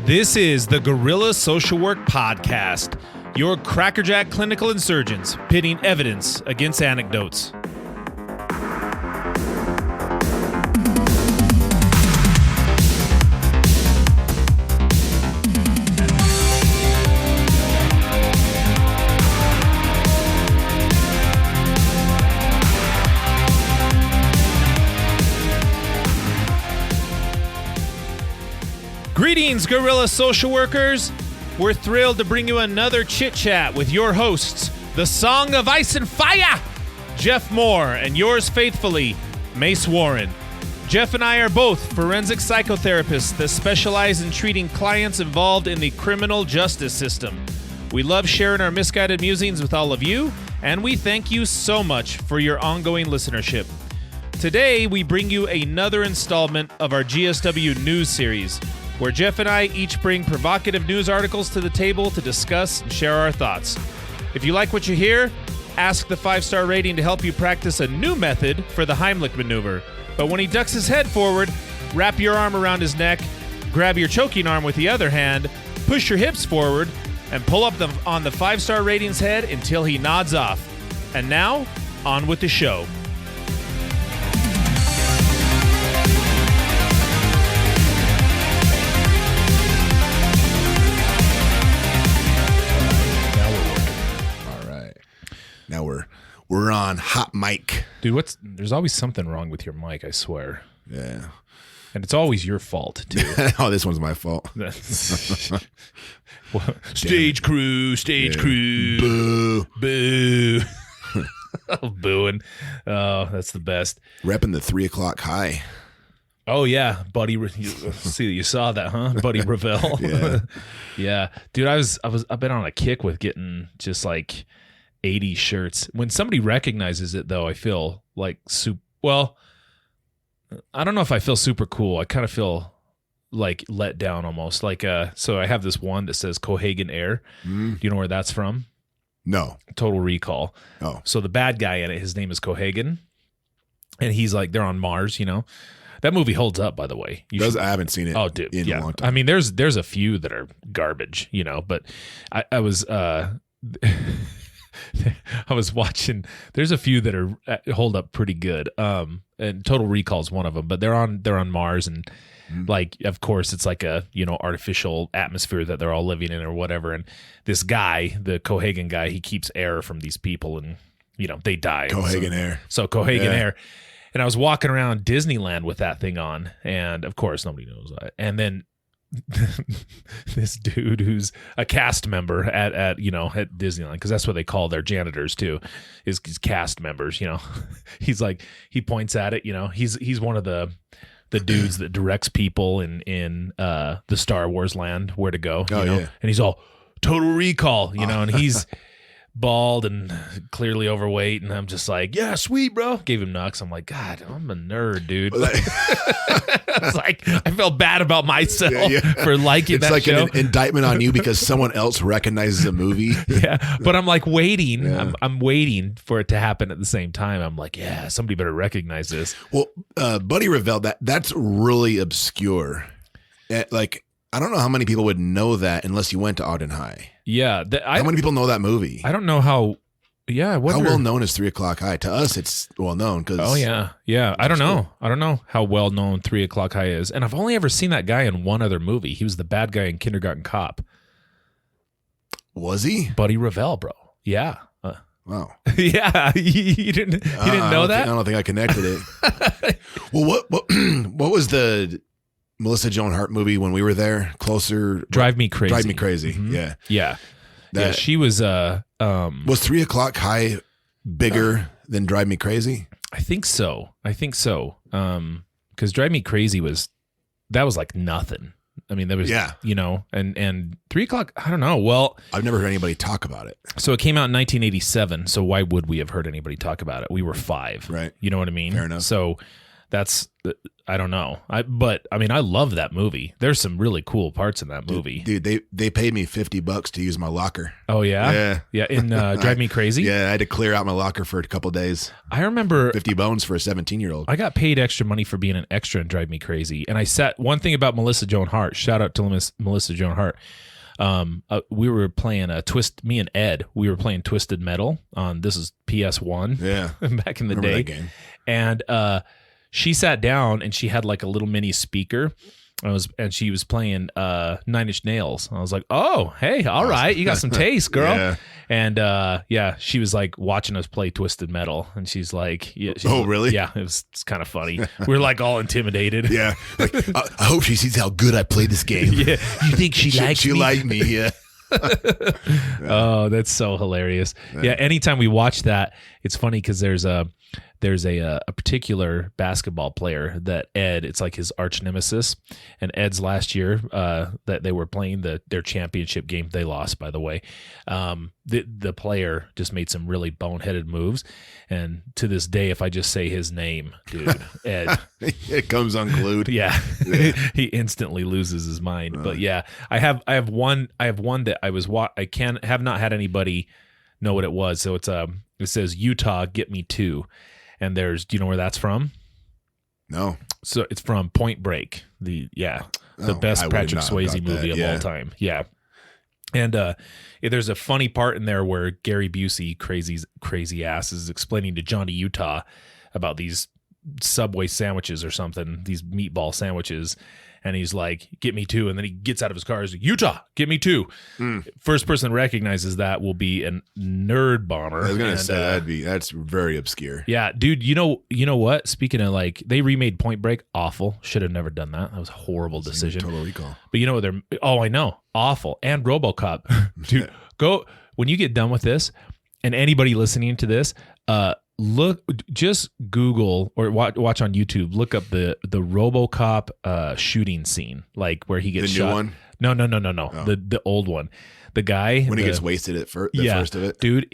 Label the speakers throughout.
Speaker 1: This is the Guerrilla Social Work Podcast, your crackerjack clinical insurgents pitting evidence against anecdotes. Greetings, Guerrilla Social Workers. We're thrilled to bring you another chit-chat with your hosts, the Song of Ice and Fire, Jeff Moore, and yours faithfully, Mace Warren. Jeff and I are both forensic psychotherapists that specialize in treating clients involved in the criminal justice system. We love sharing our misguided musings with all of you, and we thank you so much for your ongoing listenership. Today, we bring you another installment of our GSW news series, where Jeff and I each bring provocative news articles to the table to discuss and share our thoughts. If you like what you hear, ask the 5-star rating to help you practice a new method for the Heimlich maneuver. But when he ducks his head forward, wrap your arm around his neck, grab your choking arm with the other hand, push your hips forward, and pull up on the 5-star rating's head until he nods off. And now, on with the show.
Speaker 2: Now we're on hot mic.
Speaker 1: Dude, there's always something wrong with your mic, I swear.
Speaker 2: Yeah.
Speaker 1: And it's always your fault, too.
Speaker 2: Oh, this one's my fault.
Speaker 1: Stage crew.
Speaker 2: Boo.
Speaker 1: Boo. Oh, booing. Oh, that's the best.
Speaker 2: Repping the 3 o'clock high.
Speaker 1: Oh, yeah. Buddy, you saw that, huh? Buddy Ravel.
Speaker 2: Yeah.
Speaker 1: Yeah. Dude, I've been on a kick with getting just like 80 shirts. When somebody recognizes it, though, I feel like I don't know if I feel super cool. I kind of feel like let down almost. Like so I have this one that says Cohagen Air. Do you know where that's from?
Speaker 2: No.
Speaker 1: Total Recall.
Speaker 2: Oh.
Speaker 1: So the bad guy in it, his name is Cohagen, and he's like, they're on Mars, you know. That movie holds up, by the way.
Speaker 2: I haven't seen it.
Speaker 1: Oh, dude,
Speaker 2: in a long time.
Speaker 1: I mean, there's a few that are garbage, you know, but I was I was watching. There's a few that hold up pretty good. And Total Recall is one of them. But they're on Mars, and like, of course, it's like a artificial atmosphere that they're all living in or whatever. And this guy, the Cohagen guy, he keeps air from these people, and they die.
Speaker 2: Cohagen Air.
Speaker 1: So Cohagen Air. And I was walking around Disneyland with that thing on, and of course nobody knows that. And then this dude who's a cast member at Disneyland, because that's what they call their janitors too, is cast members. He's like, he points at it. He's one of the dudes that directs people in the Star Wars land where to go.
Speaker 2: Yeah.
Speaker 1: And he's all Total Recall, and he's bald and clearly overweight, and I'm just like, yeah, sweet, bro. Gave him nucks. I'm like, God, I'm a nerd, dude. It's like, I felt bad about myself for liking that show.
Speaker 2: It's like an indictment on you because someone else recognizes a movie.
Speaker 1: Yeah, but I'm like waiting. Yeah. I'm waiting for it to happen at the same time. I'm like, yeah, somebody better recognize this.
Speaker 2: Well, Buddy Ravel, that's really obscure. I don't know how many people would know that unless you went to Ogden High.
Speaker 1: Yeah.
Speaker 2: How many people know that movie?
Speaker 1: I don't know how. Yeah.
Speaker 2: How well known is 3 o'clock high? To us, it's well known.
Speaker 1: Oh, yeah. Yeah. I don't know. I don't know how well known 3 o'clock high is. And I've only ever seen that guy in one other movie. He was the bad guy in Kindergarten Cop.
Speaker 2: Was he?
Speaker 1: Buddy Ravel, bro. Yeah.
Speaker 2: Wow.
Speaker 1: Yeah. You didn't know that?
Speaker 2: I don't think I connected it. Well, what was the Melissa Joan Hart movie when we were there? Closer.
Speaker 1: Drive Me Crazy.
Speaker 2: Drive Me Crazy. Mm-hmm. Yeah.
Speaker 1: Yeah. Yeah. She was
Speaker 2: was 3 o'clock high bigger than Drive Me Crazy?
Speaker 1: I think so. Because Drive Me Crazy was like nothing. I mean, there was, and 3 o'clock, I don't know. Well,
Speaker 2: I've never heard anybody talk about it.
Speaker 1: So it came out in 1987. So why would we have heard anybody talk about it? We were 5.
Speaker 2: Right.
Speaker 1: You know what I mean?
Speaker 2: Fair enough.
Speaker 1: So that's I don't know. But I mean, I love that movie. There's some really cool parts in that movie.
Speaker 2: Dude, they paid me $50 to use my locker.
Speaker 1: Oh yeah,
Speaker 2: Yeah.
Speaker 1: In Drive Me Crazy.
Speaker 2: Yeah, I had to clear out my locker for a couple days.
Speaker 1: I remember
Speaker 2: 50 bones for a 17-year-old.
Speaker 1: I got paid extra money for being an extra in Drive Me Crazy, and I sat. One thing about Melissa Joan Hart. Shout out to Melissa Joan Hart. We were playing me and Ed. We were playing Twisted Metal on. This is PS1.
Speaker 2: Yeah,
Speaker 1: back in the
Speaker 2: remember
Speaker 1: day.
Speaker 2: that game.
Speaker 1: And she sat down and she had like a little mini speaker. And she was playing 9 Inch Nails. I was like, oh, hey, all right, you got some taste, girl.
Speaker 2: Yeah.
Speaker 1: And she was like watching us play Twisted Metal, and she's like,
Speaker 2: oh, really?
Speaker 1: Yeah, it's kind of funny. We're like all intimidated.
Speaker 2: Yeah, like, I hope she sees how good I play this game.
Speaker 1: Yeah, you think she likes me?
Speaker 2: She liked me, yeah.
Speaker 1: Oh, that's so hilarious. Yeah, anytime we watch that, it's funny because there's a particular basketball player that Ed, it's like his arch nemesis, and Ed's last year that they were playing their championship game, they lost, by the way. The player just made some really boneheaded moves, and to this day, if I just say his name, dude, Ed,
Speaker 2: it comes unglued.
Speaker 1: Yeah. He instantly loses his mind. But yeah, I have one that I have not had anybody know what it was. So it says Utah, Get Me Too. And do you know where that's from? No. So it's from Point Break. The best Patrick Swayze movie of all time. Yeah. And there's a funny part in there where Gary Busey, crazy ass, is explaining to Johnny Utah about these Subway sandwiches or something, these meatball sandwiches. And he's like, get me two. And then he gets out of his car. He's like, Utah, get me two. First person recognizes that will be a nerd bomber.
Speaker 2: I was going to say that's very obscure.
Speaker 1: Yeah, dude, you know what? Speaking of like, they remade Point Break. Awful. Should have never done that. That was a horrible decision.
Speaker 2: Total Recall.
Speaker 1: But you know what I know. Awful. And RoboCop. Dude, go, when you get done with this, and anybody listening to this, just Google or watch on YouTube. Look up the RoboCop shooting scene, like where he gets shot.
Speaker 2: The new one?
Speaker 1: No. Oh. The old one. The guy
Speaker 2: when he gets wasted at first of it,
Speaker 1: dude.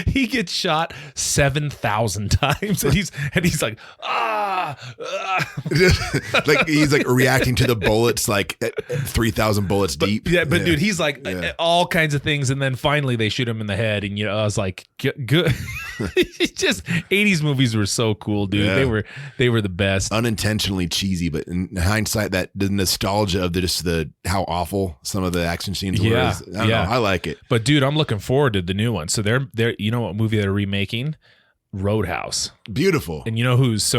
Speaker 1: He gets shot 7,000 times, and he's like,
Speaker 2: like he's like reacting to the bullets like 3,000 bullets deep.
Speaker 1: Dude, he's like all kinds of things, and then finally they shoot him in the head, and I was like, good. Just 80s movies were so cool, dude. Yeah. They were the best.
Speaker 2: Unintentionally cheesy, but in hindsight, that the nostalgia of the how awful some of the action scenes were. I don't know, I like it.
Speaker 1: But dude, I'm looking forward to the new one. So they're you know what movie they're remaking? Roadhouse.
Speaker 2: Beautiful.
Speaker 1: And you know who's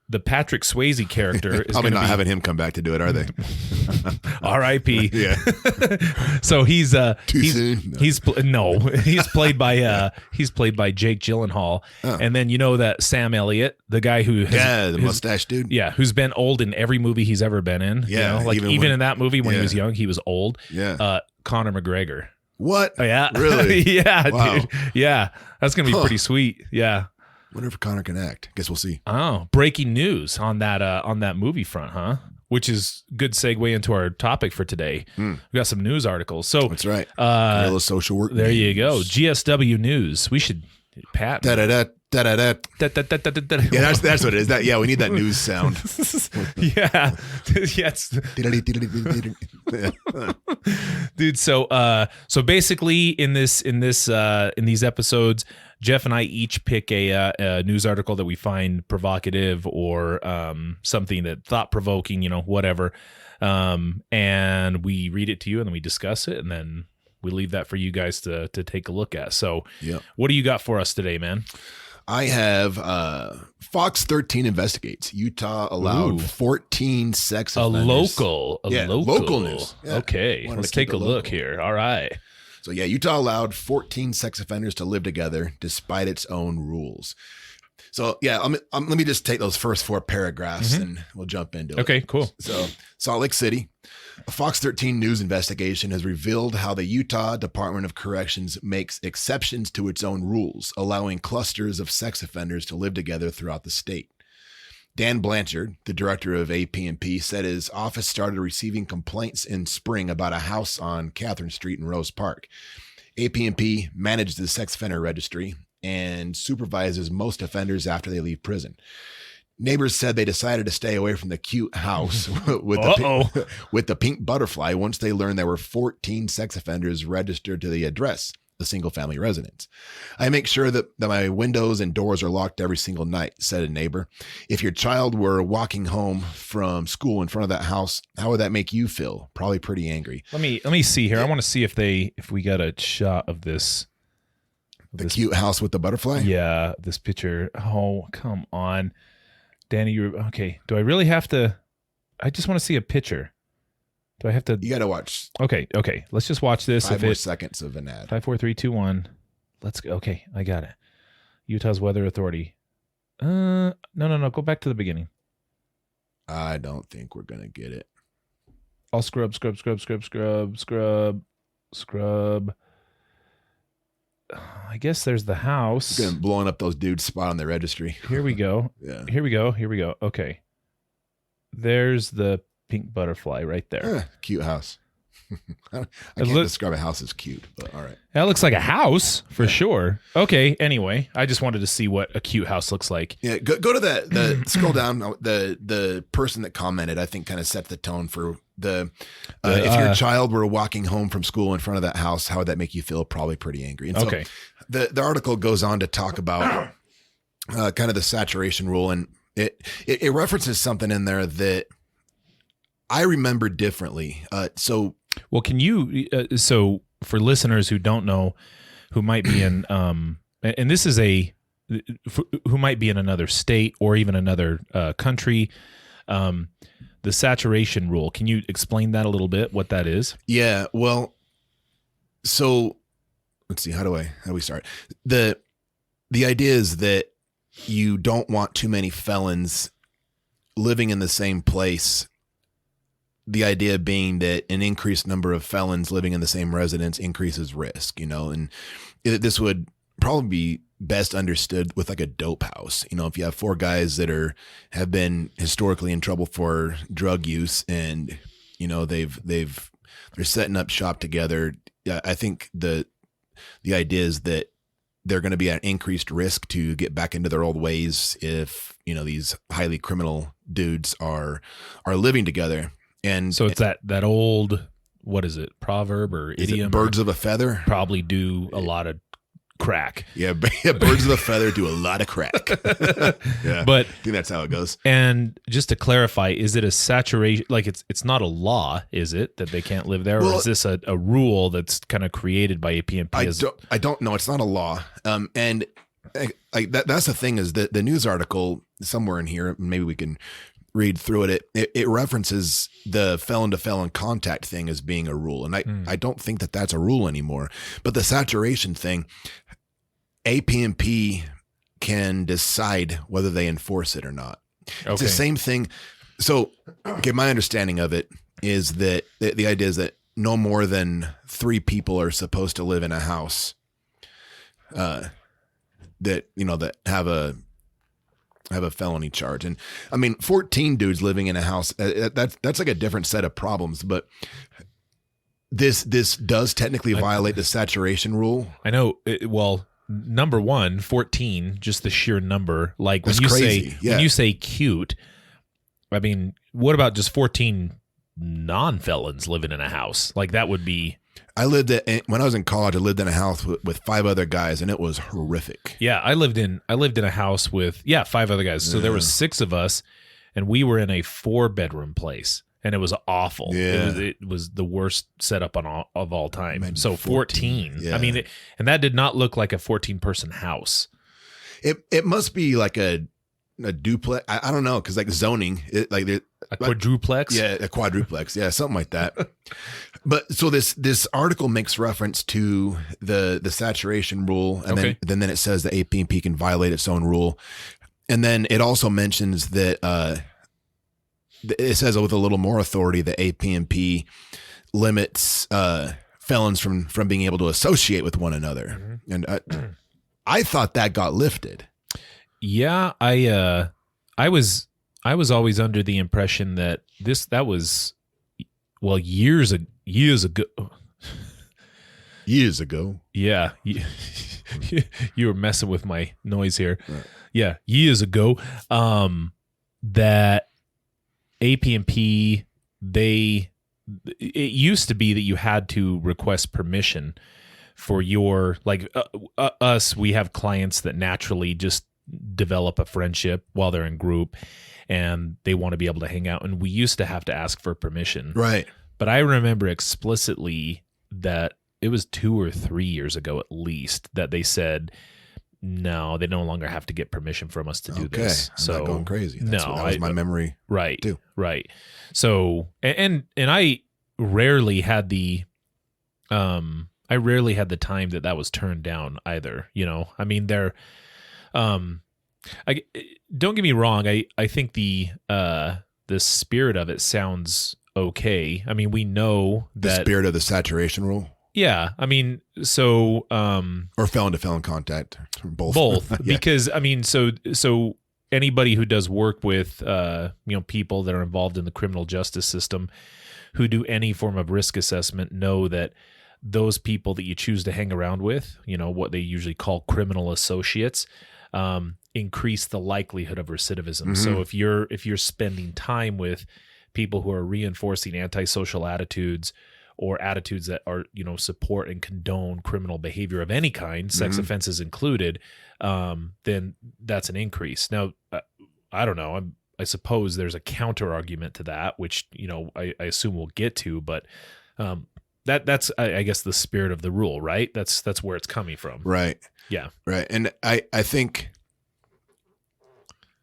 Speaker 1: the Patrick Swayze character is
Speaker 2: probably not having him come back to do it, are they?
Speaker 1: R.I.P.
Speaker 2: Yeah.
Speaker 1: So he's
Speaker 2: soon? No.
Speaker 1: He's played by Jake Gyllenhaal, and then you know that Sam Elliott, the guy
Speaker 2: the mustache dude,
Speaker 1: who's been old in every movie he's ever been in.
Speaker 2: Yeah,
Speaker 1: like even in that movie when he was young, he was old.
Speaker 2: Yeah.
Speaker 1: Conor McGregor.
Speaker 2: What?
Speaker 1: Oh, yeah.
Speaker 2: Really?
Speaker 1: Yeah,
Speaker 2: wow.
Speaker 1: Dude. Yeah, that's gonna be pretty sweet. Yeah.
Speaker 2: Wonder if Connor can act. Guess we'll see.
Speaker 1: Oh, breaking news on that movie front, huh? Which is good segue into our topic for today. We got some news articles. So
Speaker 2: that's right. Guerrilla social work.
Speaker 1: There you go. GSW news. We should Pat.
Speaker 2: Da-da-da. Yeah, that's what it is. We need that news sound.
Speaker 1: Yeah. Yes. Dude, so basically in these episodes, Jeff and I each pick a news article that we find provocative or something that thought provoking, whatever. And we read it to you and then we discuss it and then we leave that for you guys to take a look at. So what do you got for us today, man?
Speaker 2: I have Fox 13 investigates. Utah allowed 14 sex offenders.
Speaker 1: Local news. Yeah. Okay, let's take a look here. All right.
Speaker 2: So Utah allowed 14 sex offenders to live together despite its own rules. So let me just take those first 4 paragraphs and we'll jump into it.
Speaker 1: Okay, cool.
Speaker 2: So Salt Lake City. A Fox 13 news investigation has revealed how the Utah Department of Corrections makes exceptions to its own rules, allowing clusters of sex offenders to live together throughout the state. Dan Blanchard, the director of AP&P, said his office started receiving complaints in spring about a house on Catherine Street in Rose Park. AP&P managed the sex offender registry, and supervises most offenders after they leave prison. Neighbors said they decided to stay away from the cute house with the pink butterfly once they learned there were 14 sex offenders registered to the address, the single-family residence. I make sure that my windows and doors are locked every single night, said a neighbor. If your child were walking home from school in front of that house, how would that make you feel? Probably pretty angry.
Speaker 1: Let me see here. I want to see if we got a shot of this.
Speaker 2: The cute house with the butterfly?
Speaker 1: Yeah, this picture. Oh, come on. Danny, okay. Do I really have to? I just want to see a picture. Do I have to?
Speaker 2: You got to watch.
Speaker 1: Okay. Let's just watch this.
Speaker 2: 5 more seconds of an ad.
Speaker 1: 5, 4, 3, 2, 1. Let's go. Okay, I got it. Utah's Weather Authority. No. Go back to the beginning.
Speaker 2: I don't think we're going to get it.
Speaker 1: I'll scrub. I guess there's the house.
Speaker 2: Blowing up those dudes' spot on the registry.
Speaker 1: Here we go.
Speaker 2: Yeah.
Speaker 1: Here we go. Okay. There's the pink butterfly right there.
Speaker 2: Cute house. I can't describe a house as cute, but all right.
Speaker 1: That looks like a house for sure. Okay. Anyway, I just wanted to see what a cute house looks like.
Speaker 2: Yeah. Go to the scroll down. The person that commented, I think, kind of set the tone for if your child were walking home from school in front of that house, how would that make you feel? Probably pretty angry. And so
Speaker 1: okay.
Speaker 2: The article goes on to talk about kind of the saturation rule, and it references something in there that I remember differently.
Speaker 1: Well, can you? So for listeners who don't know, who might be in, and this is who might be in another state or even another country. The saturation rule. Can you explain that a little bit? What that is?
Speaker 2: Yeah. Well, so let's see. How do we start? The idea is that you don't want too many felons living in the same place. The idea being that an increased number of felons living in the same residence increases risk, and this would probably be best understood with like a dope house. If you have 4 guys that have been historically in trouble for drug use and, they're setting up shop together. I think the idea is that they're going to be at increased risk to get back into their old ways if, these highly criminal dudes are living together. And
Speaker 1: so it's that old, what is it, proverb or idiom?
Speaker 2: Birds of a feather?
Speaker 1: Probably do a lot of crack.
Speaker 2: Yeah, birds of a feather do a lot of crack. Yeah,
Speaker 1: but
Speaker 2: I think that's how it goes.
Speaker 1: And just to clarify, is it a saturation? Like it's not a law, is it, that they can't live there, or is this a rule that's kind of created by APMP?
Speaker 2: I don't know. It's not a law. And that's the thing is that the news article somewhere in here, maybe we can read through it. It references the felon to felon contact thing as being a rule. And I don't think that that's a rule anymore, but the saturation thing, APMP can decide whether they enforce it or not. Okay. It's the same thing. So, my understanding of it is that the idea is that no more than 3 people are supposed to live in a house that have a felony charge. And I mean, 14 dudes living in a house, that's like a different set of problems, but this does technically violate the saturation rule.
Speaker 1: I know. Well, number one, 14, just the sheer number. Like when you say cute, I mean, what about just 14 non-felons living in a house? Like that would be.
Speaker 2: When I was in college, I lived in a house with 5 other guys, and it was horrific.
Speaker 1: Yeah, I lived in a house with 5 other guys. So there was 6 of us, and we were in a 4-bedroom place, and it was awful.
Speaker 2: Yeah.
Speaker 1: It was the worst setup of all time. Imagine so 14.
Speaker 2: Yeah.
Speaker 1: I mean, and that did not look like a 14-person house.
Speaker 2: It must be like a duplex. I don't know, because like zoning, a
Speaker 1: quadruplex.
Speaker 2: Yeah, a quadruplex. Yeah, something like that. But so this article makes reference to the saturation rule, and then it says that APMP can violate its own rule, and then it also mentions that it says with a little more authority that APMP limits felons from being able to associate with one another, and I thought that got lifted.
Speaker 1: Yeah, I was always under the impression that that was years ago.
Speaker 2: Years ago.
Speaker 1: Yeah. You were messing with my noise here.
Speaker 2: Right.
Speaker 1: Yeah. Years ago. That AP&P, it used to be that you had to request permission for your, like us, we have clients that naturally just develop a friendship while they're in group and they want to be able to hang out. And we used to have to ask for permission.
Speaker 2: Right.
Speaker 1: But I remember explicitly that it was 2 or 3 years ago at least that they said, no, they no longer have to get permission from us to do this.
Speaker 2: I'm not going crazy. That was my memory.
Speaker 1: Right.
Speaker 2: Too.
Speaker 1: Right. So, and I rarely had the time that was turned down either. You know, I mean, don't get me wrong. I think the spirit of it sounds okay. I mean, we know that
Speaker 2: the spirit of the saturation rule.
Speaker 1: Yeah, I mean, so
Speaker 2: or felon to felon contact, both.
Speaker 1: Yeah. Because I mean, so anybody who does work with people that are involved in the criminal justice system who do any form of risk assessment know that those people that you choose to hang around with, you know, what they usually call criminal associates, increase the likelihood of recidivism.
Speaker 2: Mm-hmm.
Speaker 1: So if you're spending time with people who are reinforcing antisocial attitudes or attitudes that are, you know, support and condone criminal behavior of any kind, sex
Speaker 2: Mm-hmm.
Speaker 1: offenses included, then that's an increase. Now, I don't know. I suppose there's a counter argument to that, which, you know, I assume we'll get to, but that's I guess the spirit of the rule, right? That's where it's coming from.
Speaker 2: Right.
Speaker 1: Yeah.
Speaker 2: Right. And I think,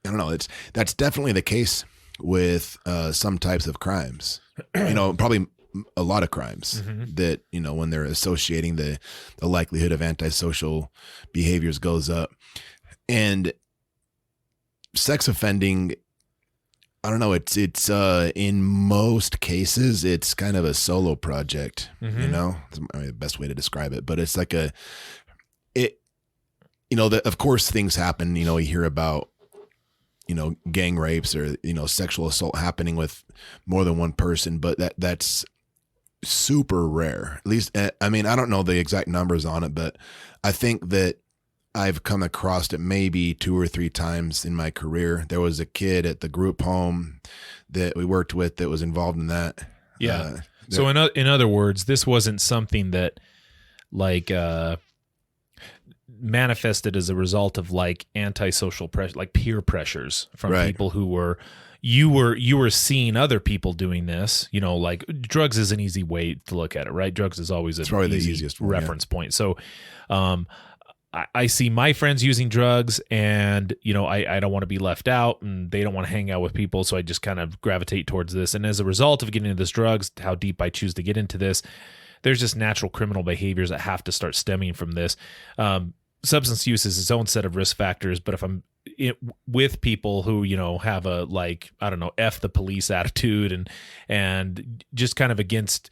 Speaker 2: I don't know, that's definitely the case with some types of crimes, you know, probably a lot of crimes
Speaker 1: Mm-hmm.
Speaker 2: that, you know, when they're associating the likelihood of antisocial behaviors goes up. And sex offending, I don't know, it's in most cases, it's kind of a solo project,
Speaker 1: Mm-hmm.
Speaker 2: you know, it's the best way to describe it, but it's like of course things happen, you know, you hear about, you know, gang rapes or, you know, sexual assault happening with more than one person, but that's super rare. At least, I mean, I don't know the exact numbers on it, but I think that I've come across it maybe 2 or 3 times in my career. There was a kid at the group home that we worked with that was involved in that.
Speaker 1: Yeah. So in other words, this wasn't something that like manifested as a result of like antisocial pressure, like peer pressures from
Speaker 2: Right.
Speaker 1: people who were, you were seeing other people doing this, you know, like drugs is an easy way to look at it, right? Drugs is always
Speaker 2: probably the
Speaker 1: easy
Speaker 2: easiest one,
Speaker 1: reference point. So, I see my friends using drugs and, you know, I don't want to be left out and they don't want to hang out with people. So I just kind of gravitate towards this. And as a result of getting into this drugs, how deep I choose to get into this, there's just natural criminal behaviors that have to start stemming from this. Substance use is its own set of risk factors, but if I'm with people who, you know, have a, like, I don't know, F the police attitude and just kind of against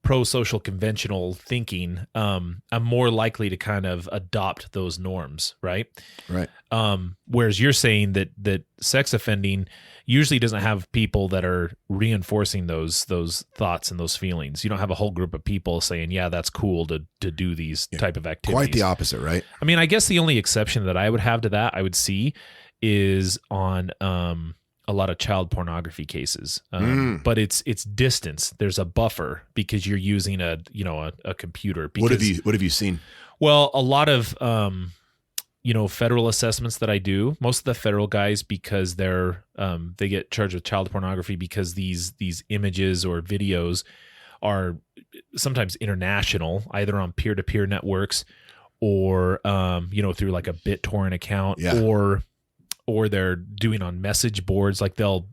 Speaker 1: pro-social conventional thinking, I'm more likely to kind of adopt those norms, right?
Speaker 2: Right.
Speaker 1: Whereas you're saying that sex offending usually doesn't have people that are reinforcing those thoughts and those feelings. You don't have a whole group of people saying, yeah, that's cool to do these type of activities.
Speaker 2: Quite the opposite, right?
Speaker 1: I mean, I guess the only exception that I would have to that I would see is on a lot of child pornography cases, but it's distance. There's a buffer because you're using a computer. Because,
Speaker 2: What have you seen?
Speaker 1: Well, a lot of federal assessments that I do. Most of the federal guys, because they get charged with child pornography because these images or videos are sometimes international, either on peer-to-peer networks or through like a BitTorrent account,
Speaker 2: Yeah.
Speaker 1: or they're doing on message boards. Like they'll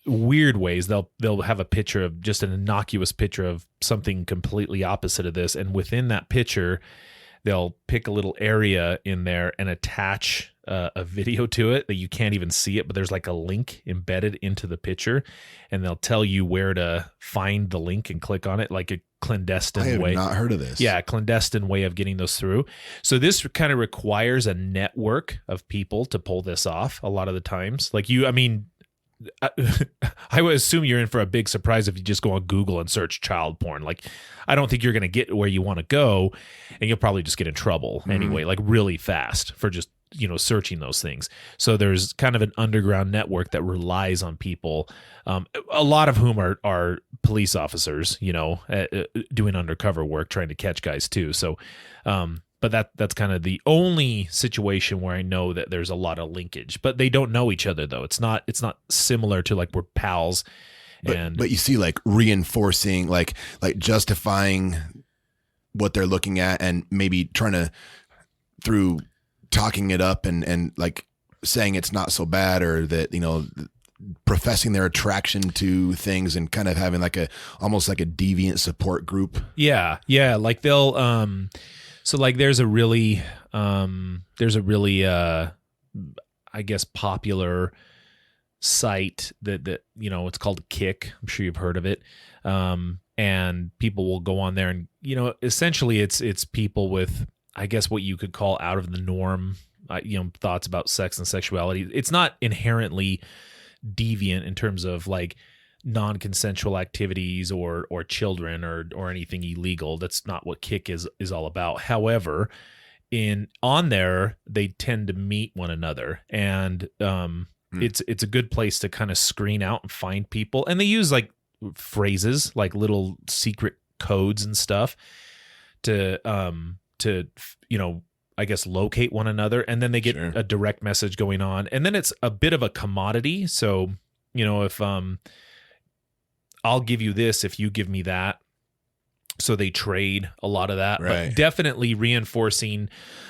Speaker 1: weird ways they'll have a picture of just an innocuous picture of something completely opposite of this, and within that picture they'll pick a little area in there and attach a video to it that you can't even see it, but there's like a link embedded into the picture, and they'll tell you where to find the link and click on it, like a clandestine way.
Speaker 2: I have not heard of this.
Speaker 1: Yeah, clandestine way of getting those through. So this kind of requires a network of people to pull this off a lot of the times. Like I would assume you're in for a big surprise if you just go on Google and search child porn. Like, I don't think you're going to get where you want to go, and you'll probably just get in trouble anyway, like really fast for just, searching those things. So there's kind of an underground network that relies on people, a lot of whom are police officers, doing undercover work, trying to catch guys too. So, but that's kind of the only situation where I know that there's a lot of linkage, but they don't know each other though. It's not similar to like we're pals. But you see like reinforcing, like justifying what they're looking at, and maybe trying to, through talking it up and like saying it's not so bad, or that, professing their attraction to things, and kind of having like almost like a deviant support group. Yeah. Like they'll, so like there's a really, I guess, popular site that it's called Kick. I'm sure you've heard of it. And people will go on there and, essentially it's people with, I guess, what you could call out of the norm, thoughts about sex and sexuality. It's not inherently deviant in terms of like non-consensual activities or children or anything illegal. That's not what Kick is all about. However, on there, they tend to meet one another, and it's a good place to kind of screen out and find people. And they use like phrases, like little secret codes and stuff to I guess locate one another, and then they get a direct message going on, and then it's a bit of a commodity. So, if I'll give you this if you give me that. So they trade a lot of that, right. But definitely reinforcing.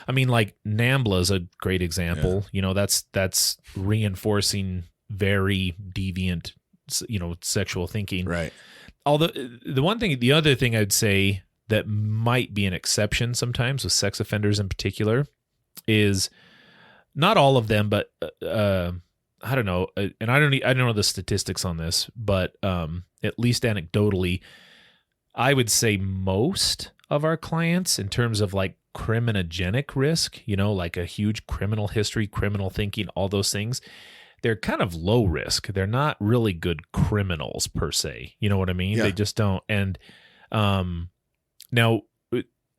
Speaker 1: I mean, like NAMBLA's a great example. Yeah. That's reinforcing very deviant, sexual thinking. Right. Although the other thing I'd say that might be an exception sometimes with sex offenders in particular is not all of them, but I don't know, and I don't know the statistics on this, but at least anecdotally, I would say most of our clients, in terms of like criminogenic risk, like a huge criminal history, criminal thinking, all those things, they're kind of low risk. They're not really good criminals per se. You know what I mean? Yeah. They just don't. And now,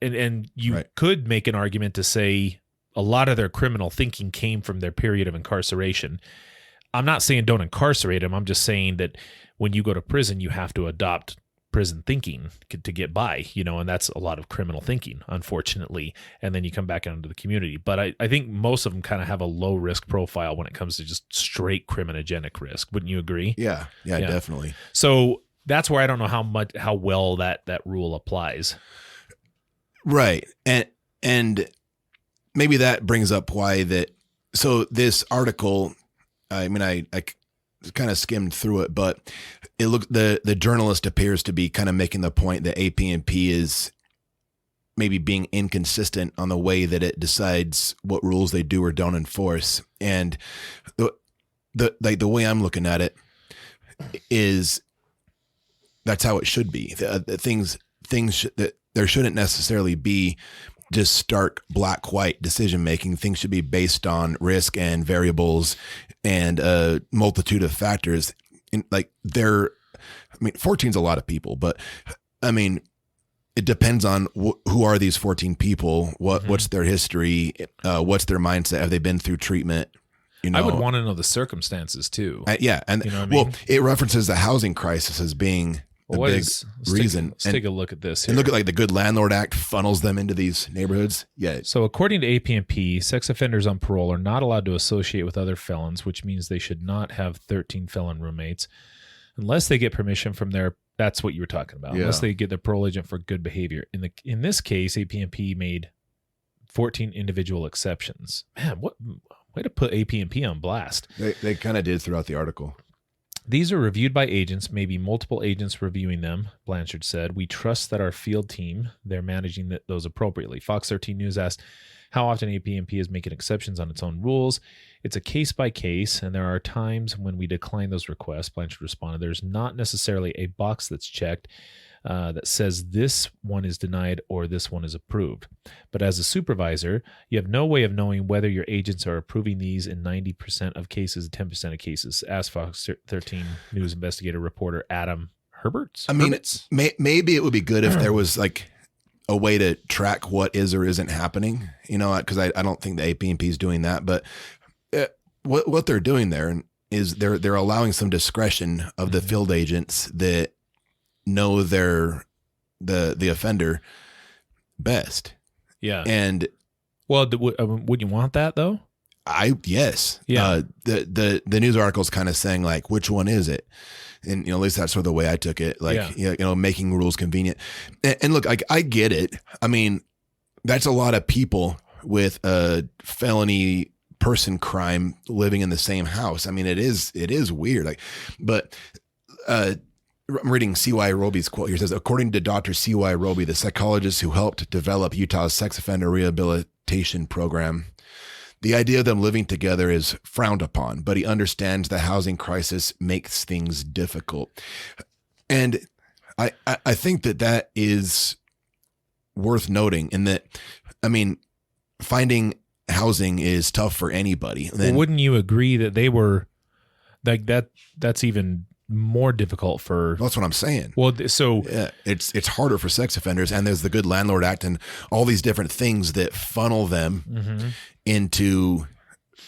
Speaker 1: and you could make an argument to say a lot of their criminal thinking came from their period of incarceration. I'm not saying don't incarcerate them. I'm just saying that when you go to prison, you have to adopt prison thinking to get by, and that's a lot of criminal thinking, unfortunately. And then you come back out into the community. But I think most of them kind of have a low risk profile when it comes to just straight criminogenic risk. Wouldn't you agree? Yeah, definitely. So that's where I don't know how well that rule applies. Right. And maybe that brings up why that. So this article, I mean, I kind of skimmed through it, but it looked, the journalist appears to be kind of making the point that AP&P is maybe being inconsistent on the way that it decides what rules they do or don't enforce. And the way I'm looking at it is that's how it should be. Things that there shouldn't necessarily be just stark black-white decision-making. Things should be based on risk and variables and a multitude of factors. And 14 is a lot of people, but I mean, it depends on who are these 14 people, what's their history, what's their mindset, have they been through treatment? I would want to know the circumstances too. And it references the housing crisis as being the big reason. Let's take a look at this here. And look at like the Good Landlord Act funnels them into these neighborhoods. Yeah. So according to AP&P, sex offenders on parole are not allowed to associate with other felons, which means they should not have 13 felon roommates unless they get permission from that's what you were talking about. Yeah. Unless they get their parole agent for good behavior. In this case, AP&P made 14 individual exceptions. Man, what way to put AP&P on blast. They kind of did throughout the article. These are reviewed by agents, maybe multiple agents reviewing them, Blanchard said. We trust that our field team, they're managing those appropriately. Fox 13 News asked how often AP&P is making exceptions on its own rules. It's a case by case, and there are times when we decline those requests, Blanchard responded. There's not necessarily a box that's checked. that says this one is denied or this one is approved. But as a supervisor, you have no way of knowing whether your agents are approving these in 90% of cases, 10% of cases. Ask Fox 13 News investigator reporter Adam Herberts.
Speaker 2: I mean, maybe it would be good if there was like a way to track what is or isn't happening, because I don't think the AP&P is doing that. But what they're doing there is they're allowing some discretion of the field agents that know the offender best.
Speaker 1: Yeah.
Speaker 2: And
Speaker 1: well, would you want that though?
Speaker 2: Yes.
Speaker 1: Yeah.
Speaker 2: The news article is kind of saying like, which one is it? And, at least that's sort of the way I took it, like, making rules convenient. And look, I get it. I mean, that's a lot of people with a felony person crime living in the same house. I mean, it is weird. But I'm reading C.Y. Roby's quote here. It says, according to Dr. C.Y. Roby, the psychologist who helped develop Utah's sex offender rehabilitation program, the idea of them living together is frowned upon, but he understands the housing crisis makes things difficult. And I think that is worth noting, in that, I mean, finding housing is tough for anybody.
Speaker 1: Well, wouldn't you agree that they were like that? That's even more difficult for.
Speaker 2: That's what I'm saying.
Speaker 1: Well, so
Speaker 2: yeah, it's harder for sex offenders, and there's the Good Landlord Act and all these different things that funnel them into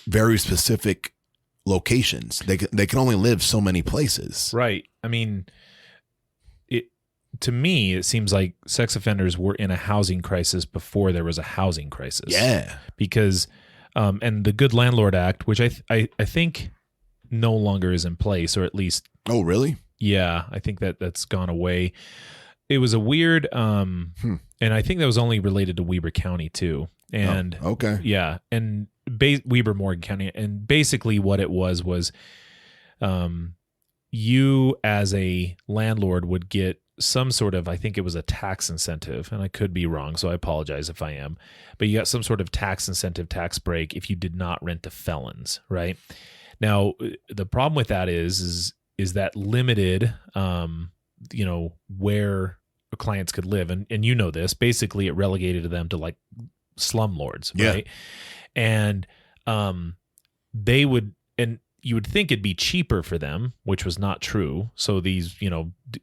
Speaker 2: very specific locations. They can only live so many places.
Speaker 1: Right. I mean, to me, it seems like sex offenders were in a housing crisis before there was a housing crisis.
Speaker 2: Yeah.
Speaker 1: Because, and the Good Landlord Act, which I think no longer is in place, or at least.
Speaker 2: Oh, really?
Speaker 1: Yeah. I think that's gone away. It was a weird, and I think that was only related to Weber County too. And
Speaker 2: okay.
Speaker 1: Yeah. And Weber Morgan County. And basically what it was, you as a landlord would get some sort of, I think it was a tax incentive, and I could be wrong, so I apologize if I am, but you got some sort of tax incentive, tax break if you did not rent to felons, right? Now, the problem with that is that limited, where clients could live. And you know this, basically it relegated them to like slumlords, right? And they would, and you would think it'd be cheaper for them, which was not true. So these,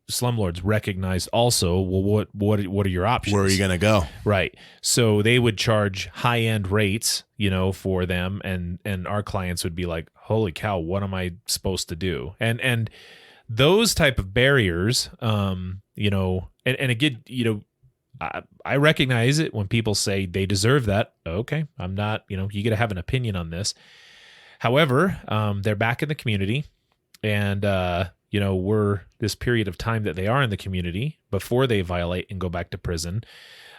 Speaker 1: slumlords recognized also, well, what are your options?
Speaker 2: Where are you going to go?
Speaker 1: Right. So they would charge high-end rates, for them, and our clients would be like, holy cow, what am I supposed to do? And those type of barriers, and again, I recognize it when people say they deserve that. Okay, I'm not, you got to have an opinion on this. However, they're back in the community, and, we're this period of time that they are in the community before they violate and go back to prison.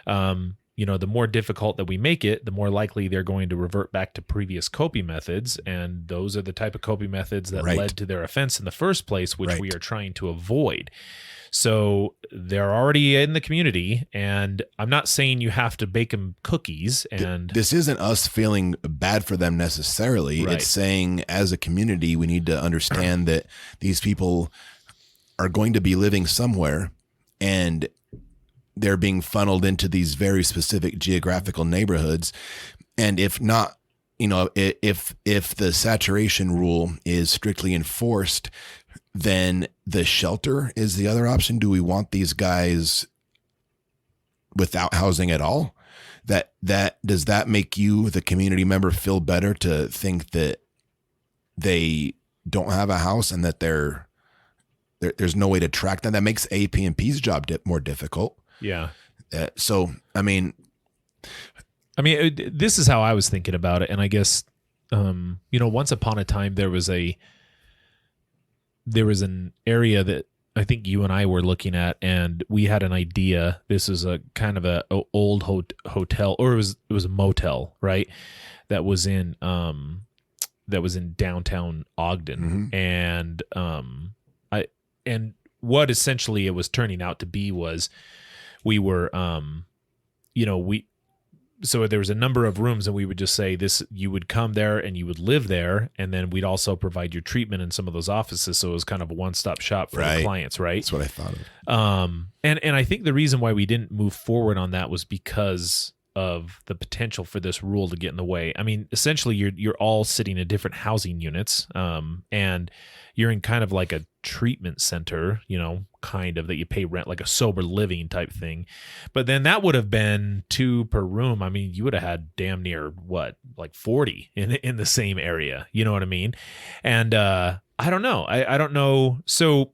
Speaker 1: The more difficult that we make it, the more likely they're going to revert back to previous coping methods. And those are the type of coping methods that led to their offense in the first place, which we are trying to avoid. So they're already in the community, and I'm not saying you have to bake them cookies. And
Speaker 2: this isn't us feeling bad for them necessarily.
Speaker 1: Right.
Speaker 2: It's saying as a community, we need to understand that these people are going to be living somewhere, and they're being funneled into these very specific geographical neighborhoods. And if not, if the saturation rule is strictly enforced, then the shelter is the other option. Do we want these guys without housing at all? That does that make you, the community member, feel better to think that they don't have a house and that there's no way to track them? That makes AP&P's job more difficult.
Speaker 1: Yeah.
Speaker 2: So, I mean,
Speaker 1: this is how I was thinking about it. And I guess, once upon a time, there was an area that I think you and I were looking at, and we had an idea. This is a kind of a old hotel, or it was a motel, right? That was in downtown Ogden. And, and what essentially it was turning out to be was we were, so there was a number of rooms, and we would just say this, you would come there and you would live there, and then we'd also provide your treatment in some of those offices. So it was kind of a one-stop shop for the clients, right?
Speaker 2: That's what I thought of.
Speaker 1: And I think the reason why we didn't move forward on that was because of the potential for this rule to get in the way. I mean, essentially you're all sitting in different housing units, and you're in kind of like a treatment center, kind of, that you pay rent, like a sober living type thing. But then that would have been 2 per room. I mean, you would have had damn near like 40 in the same area. You know what I mean? And I don't know. I don't know. So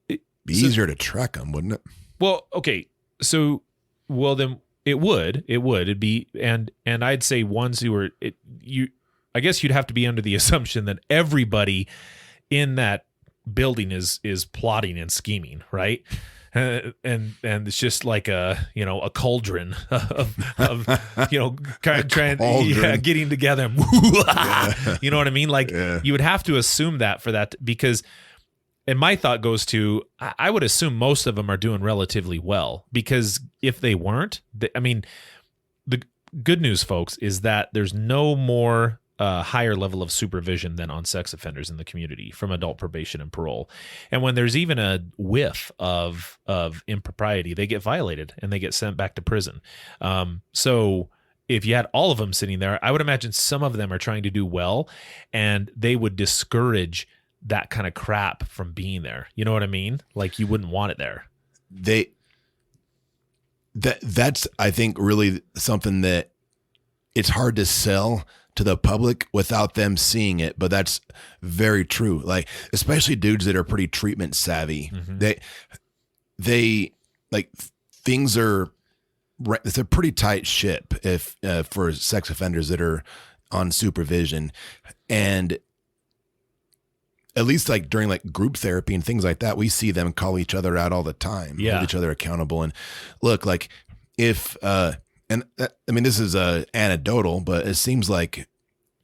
Speaker 2: be easier to track them, wouldn't it?
Speaker 1: Well, okay. So, then it would. It'd be, and I'd say ones who are I guess you'd have to be under the assumption that everybody in that building is plotting and scheming, right? And it's just like a cauldron of kind of trying, getting together. You know what I mean? Like you would have to assume that for that, because, and my thought goes to, I would assume most of them are doing relatively well, because if they weren't, the good news, folks, is that there's no more higher level of supervision than on sex offenders in the community from adult probation and parole. And when there's even a whiff of impropriety, they get violated and they get sent back to prison. So if you had all of them sitting there, I would imagine some of them are trying to do well, and they would discourage that kind of crap from being there. You know what I mean? Like, you wouldn't want it there.
Speaker 2: That's I think really something that it's hard to sell to the public without them seeing it, but that's very true. Like, especially dudes that are pretty treatment savvy. Mm-hmm. They like, things are, it's a pretty tight ship if for sex offenders that are on supervision. And at least like during like group therapy and things like that, we see them call each other out all the time, hold each other accountable. And look, like if, and I mean, this is anecdotal, but it seems like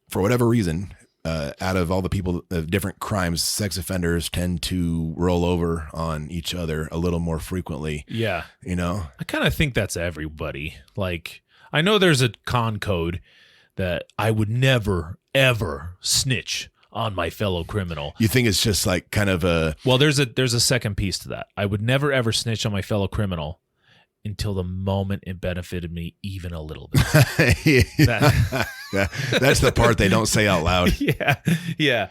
Speaker 2: for whatever reason, out of all the people of different crimes, sex offenders tend to roll over on each other a little more frequently.
Speaker 1: Yeah.
Speaker 2: I
Speaker 1: kind of think that's everybody. Like, I know there's a con code that I would never, ever snitch on my fellow criminal.
Speaker 2: You think it's just like kind of a...
Speaker 1: Well, there's a second piece to that. I would never, ever snitch on my fellow criminal until the moment it benefited me even a little bit.
Speaker 2: That's the part they don't say out loud.
Speaker 1: Yeah.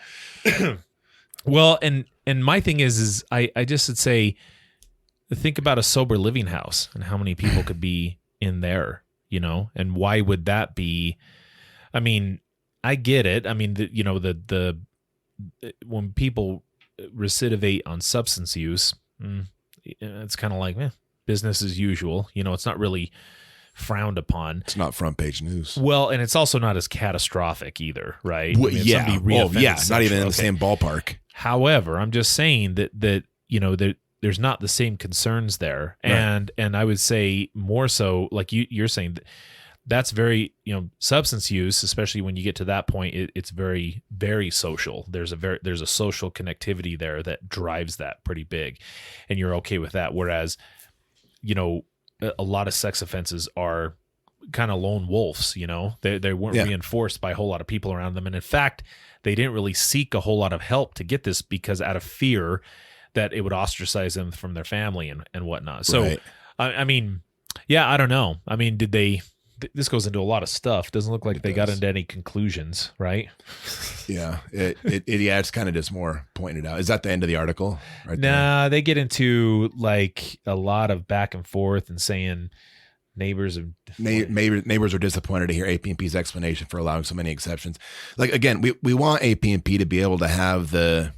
Speaker 1: Well, and my thing is I just would say, think about a sober living house and how many people could be in there, and why would that be? I mean, I get it. I mean, the when people recidivate on substance use, it's kind of like business as usual. It's not really frowned upon.
Speaker 2: It's not front page news.
Speaker 1: Well, and it's also not as catastrophic either, right?
Speaker 2: Well, not even in the same ballpark.
Speaker 1: However, I'm just saying that there's not the same concerns there, right. And I would say more so, like you're saying, that's very, substance use, especially when you get to that point, it's very, very social. There's a social connectivity there that drives that pretty big, and you're okay with that. Whereas, a lot of sex offenses are kind of lone wolves. They weren't reinforced by a whole lot of people around them, and in fact, they didn't really seek a whole lot of help to get this, because out of fear that it would ostracize them from their family and whatnot. So, right. I mean, I don't know. I mean, did they? This goes into a lot of stuff. Doesn't look like they got into any conclusions, right?
Speaker 2: Yeah, it's kind of just more pointed out. Is that the end of the article? Right
Speaker 1: nah, they get into like a lot of back and forth and saying neighbors are disappointed to hear AP&P's explanation for allowing so many exceptions. Like, again, we want AP&P to be able to have the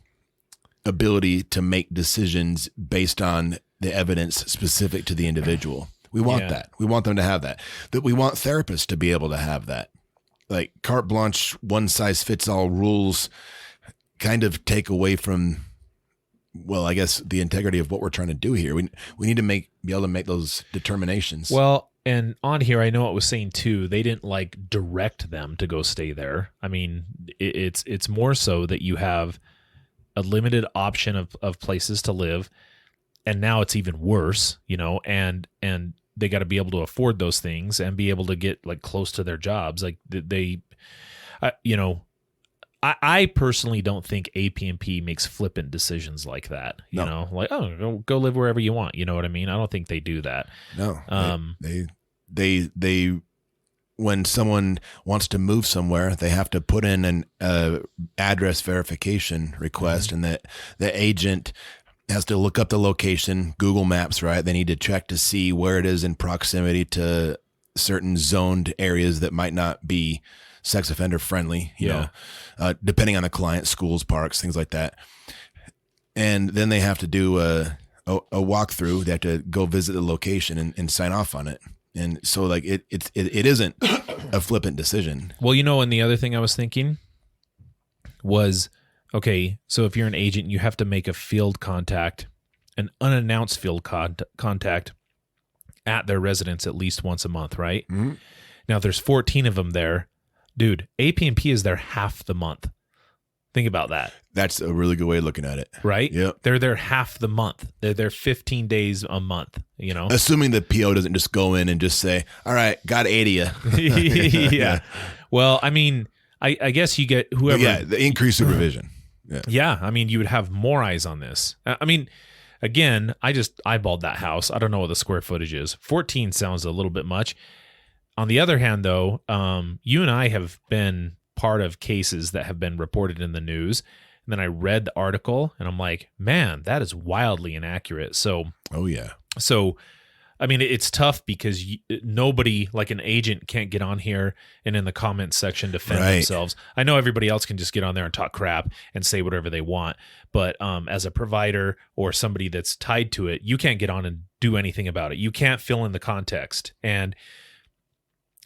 Speaker 1: ability to make decisions based on the evidence specific to the individual. We want that. We want them to have that. That we want therapists to be able to have that. Like, carte blanche, one size fits all rules kind of take away from, well, I guess the integrity of what we're trying to do here. We need to be able to make those determinations. Well, and on here, I know it was saying too, they didn't like direct them to go stay there. I mean, it's more so that you have a limited option of places to live. And now it's even worse, and they got to be able to afford those things and be able to get like close to their jobs. Like I personally don't think AP&P makes flippant decisions like that. You know, like, oh, go live wherever you want. You know what I mean? I don't think they do that.
Speaker 2: No. They when someone wants to move somewhere, they have to put in an address verification request, and that the agent has to look up the location, Google Maps, right? They need to check to see where it is in proximity to certain zoned areas that might not be sex offender friendly, you know, depending on the client, schools, parks, things like that. And then they have to do a walkthrough. They have to go visit the location and sign off on it. And so like it isn't a flippant decision.
Speaker 1: Well, and the other thing I was thinking was, okay, so if you're an agent, you have to make a field contact, an unannounced field contact at their residence at least once a month, right? Mm-hmm. Now, if there's 14 of them there, dude, AP&P is there half the month. Think about that.
Speaker 2: That's a really good way of looking at it.
Speaker 1: Right?
Speaker 2: Yep.
Speaker 1: They're there half the month. They're there 15 days a month,
Speaker 2: Assuming the PO doesn't just go in and just say, all right, got 80 of you.
Speaker 1: Yeah. Well, I mean, I guess you get whoever.
Speaker 2: Yeah, the increased supervision.
Speaker 1: Yeah. I mean, you would have more eyes on this. I mean, again, I just eyeballed that house. I don't know what the square footage is. 14 sounds a little bit much. On the other hand, though, you and I have been part of cases that have been reported in the news. And then I read the article and I'm like, man, that is wildly inaccurate. So, I mean, it's tough because nobody, like an agent, can't get on here and in the comments section defend themselves. I know everybody else can just get on there and talk crap and say whatever they want. But as a provider or somebody that's tied to it, you can't get on and do anything about it. You can't fill in the context. And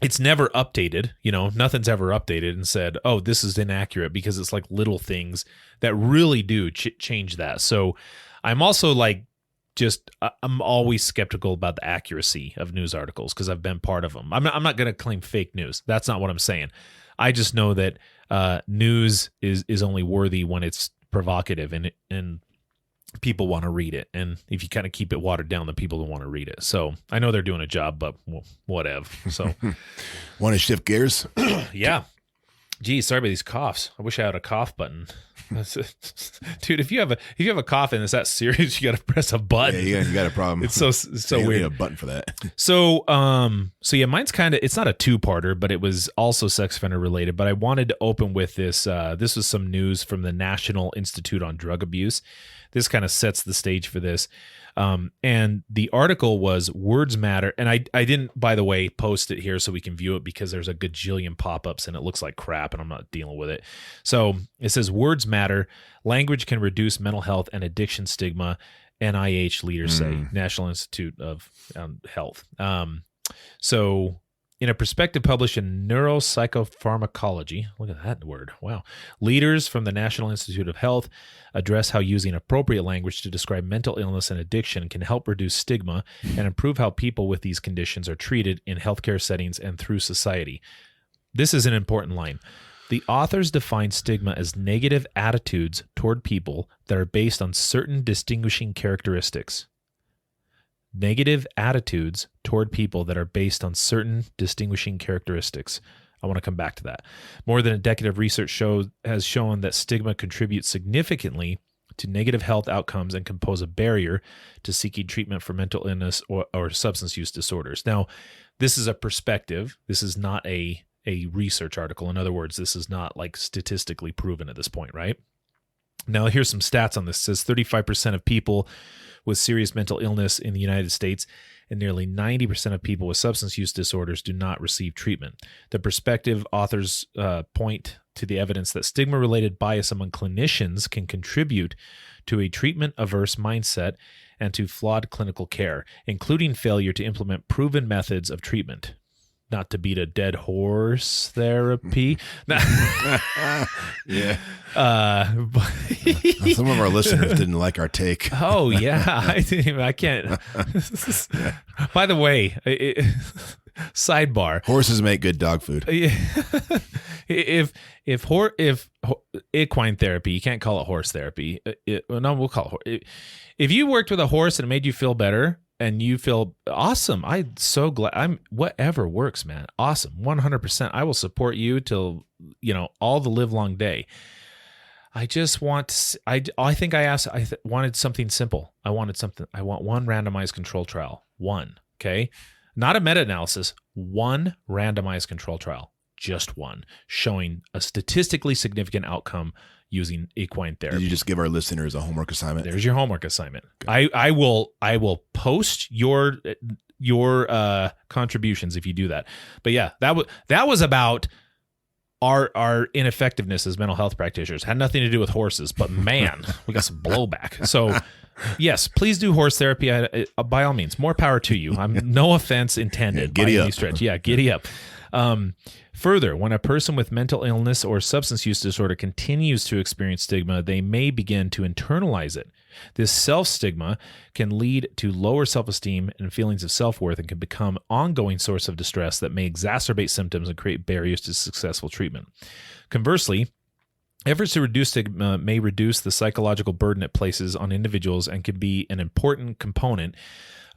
Speaker 1: it's never updated, nothing's ever updated and said, oh, this is inaccurate, because it's like little things that really do change that. So I'm also like, I'm always skeptical about the accuracy of news articles because I've been part of them. I'm not going to claim fake news. That's not what I'm saying. I just know that news is only worthy when it's provocative and people want to read it. And if you kind of keep it watered down, the people don't want to read it. So I know they're doing a job, but whatever. So
Speaker 2: want to shift gears?
Speaker 1: Yeah. Gee, sorry about these coughs. I wish I had a cough button. Dude, if you have a cough and it's that serious, you got to press a button.
Speaker 2: Yeah, you got a problem.
Speaker 1: It's so
Speaker 2: you
Speaker 1: weird.
Speaker 2: Need a button for that.
Speaker 1: So yeah, mine's it's not a two-parter, but it was also sex offender related. But I wanted to open with this. This was some news from the National Institute on Drug Abuse. This kind of sets the stage for this. And the article was Words Matter. And I didn't, by the way, post it here so we can view it because there's a gajillion pop-ups and it looks like crap and I'm not dealing with it. So it says Words Matter. Language can reduce mental health and addiction stigma. NIH leaders say, National Institute of Health. So in a perspective published in Neuropsychopharmacology, look at that word, wow, leaders from the National Institute of Health address how using appropriate language to describe mental illness and addiction can help reduce stigma and improve how people with these conditions are treated in healthcare settings and through society. This is an important line. The authors define stigma as negative attitudes toward people that are based on certain distinguishing characteristics. Negative attitudes toward people that are based on certain distinguishing characteristics. I want to come back to that. More than a decade of research has shown that stigma contributes significantly to negative health outcomes and can pose a barrier to seeking treatment for mental illness or substance use disorders. Now, this is a perspective. This is not a research article. In other words, this is not like statistically proven at this point, right? Now, here's some stats on this. It says 35% of people with serious mental illness in the United States and nearly 90% of people with substance use disorders do not receive treatment. The perspective authors point to the evidence that stigma-related bias among clinicians can contribute to a treatment-averse mindset and to flawed clinical care, including failure to implement proven methods of treatment. Not to beat a dead horse therapy.
Speaker 2: Yeah. Some of our listeners didn't like our take.
Speaker 1: Oh, yeah. I can't. By the way, sidebar.
Speaker 2: Horses make good dog food.
Speaker 1: If equine therapy, you can't call it horse therapy. No, we'll call it. If you worked with a horse and it made you feel better, and you feel awesome. I'm so glad. Whatever works, man. Awesome. 100%. I will support you till, all the live long day. I just want, I think I wanted something simple. I want one randomized control trial. One. Okay. Not a meta-analysis, one randomized control trial, just one, showing a statistically significant outcome using equine therapy.
Speaker 2: Did you just give our listeners a homework assignment?
Speaker 1: There's your homework assignment. Okay. I will post your contributions if you do that. But yeah, that was about our ineffectiveness as mental health practitioners. Had nothing to do with horses, but man, we got some blowback. So yes, please do horse therapy. By all means, more power to you. I'm no offense intended.
Speaker 2: Giddy
Speaker 1: by
Speaker 2: up.
Speaker 1: any stretch. Yeah, giddy up. Further, when a person with mental illness or substance use disorder continues to experience stigma, they may begin to internalize it. This self-stigma can lead to lower self-esteem and feelings of self-worth and can become an ongoing source of distress that may exacerbate symptoms and create barriers to successful treatment. Conversely, efforts to reduce stigma may reduce the psychological burden it places on individuals and can be an important component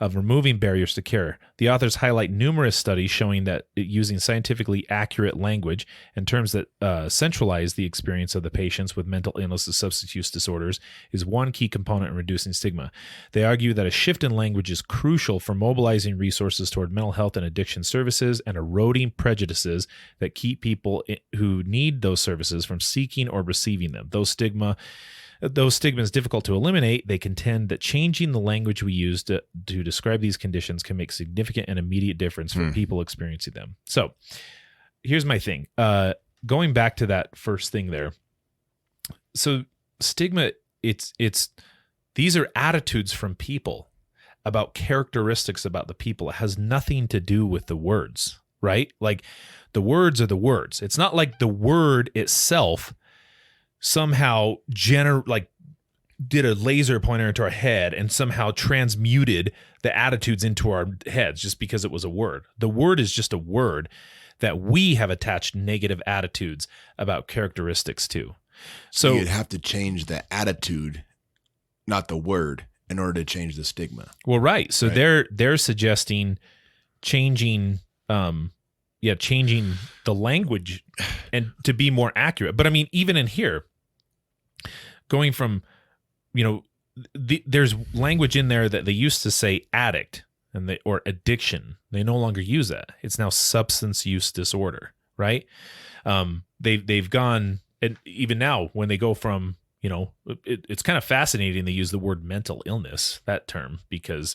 Speaker 1: of removing barriers to care. The authors highlight numerous studies showing that using scientifically accurate language and terms that centralize the experience of the patients with mental illness and substance use disorders is one key component in reducing stigma. They argue that a shift in language is crucial for mobilizing resources toward mental health and addiction services and eroding prejudices that keep people who need those services from seeking or receiving them. Though stigma is difficult to eliminate, they contend that changing the language we use to describe these conditions can make significant and immediate difference for people experiencing them. So here's my thing. Going back to that first thing there. So stigma, these are attitudes from people about characteristics about the people. It has nothing to do with the words, right? Like the words are the words. It's not like the word itself somehow did a laser pointer into our head and somehow transmuted the attitudes into our heads just because it was a word. The word is just a word that we have attached negative attitudes about characteristics to. So
Speaker 2: you'd have to change the attitude, not the word, in order to change the stigma.
Speaker 1: Well, right. So they're suggesting changing changing the language and to be more accurate. But I mean, even in here, going from, there's language in there that they used to say addict or addiction. They no longer use that. It's now substance use disorder, right? They've gone, and even now when they go from, it's kind of fascinating. They use the word mental illness, that term, because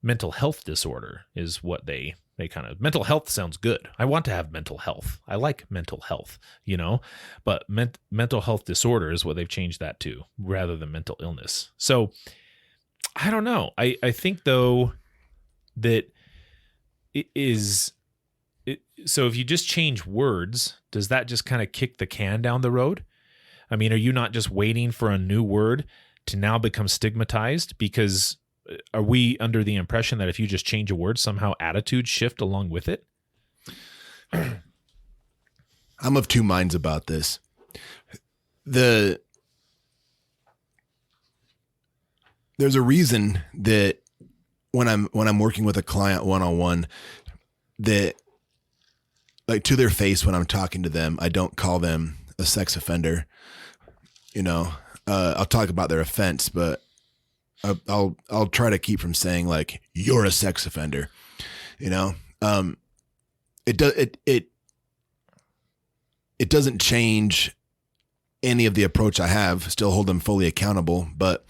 Speaker 1: mental health disorder is what they mental health sounds good. I want to have mental health. I like mental health, but mental health disorder is what they've changed that to rather than mental illness. So I don't know. I think though that so if you just change words, does that just kind of kick the can down the road? I mean, are you not just waiting for a new word to now become stigmatized? Because are we under the impression that if you just change a word, somehow attitudes shift along with it?
Speaker 2: I'm of two minds about this. There's a reason that when I'm working with a client one-on-one, that like to their face when I'm talking to them, I don't call them a sex offender. I'll talk about their offense, but I'll try to keep from saying like you're a sex offender. It doesn't change any of the approach I have. Still hold them fully accountable, but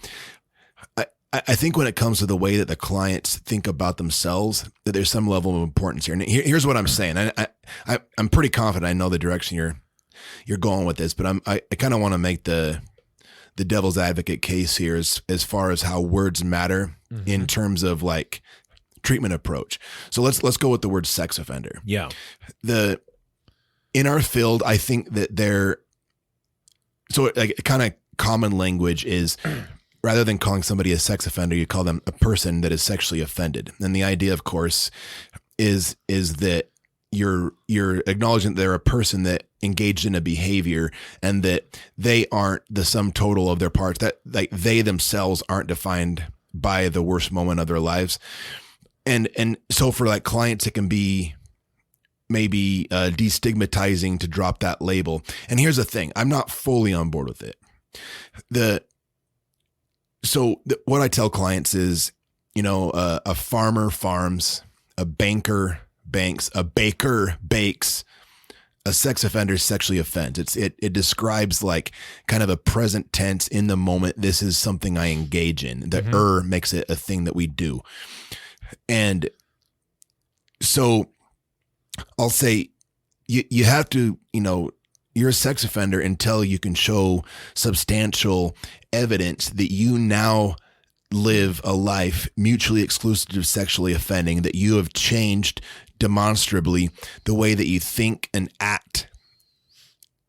Speaker 2: I think when it comes to the way that the clients think about themselves, that there's some level of importance here. And here's what I'm saying. I'm pretty confident I know the direction you're going with this, but I kind of want to make the devil's advocate case here as far as how words matter in terms of like treatment approach. So let's go with the word sex offender.
Speaker 1: Yeah.
Speaker 2: In our field, I think that so like kind of common language is rather than calling somebody a sex offender, you call them a person that is sexually offended. And the idea, of course, is that you're acknowledging that they're a person that engaged in a behavior and that they aren't the sum total of their parts, that like they themselves aren't defined by the worst moment of their lives. And so for like clients, it can be maybe destigmatizing to drop that label. And here's the thing, I'm not fully on board with it. What I tell clients is, a farmer farms, a banker banks, a baker bakes, a sex offender sexually offends. It describes like kind of a present tense in the moment. This is something I engage in. The makes it a thing that we do. And so I'll say you have to, you're a sex offender until you can show substantial evidence that you now live a life mutually exclusive of sexually offending, that you have changed demonstrably the way that you think and act,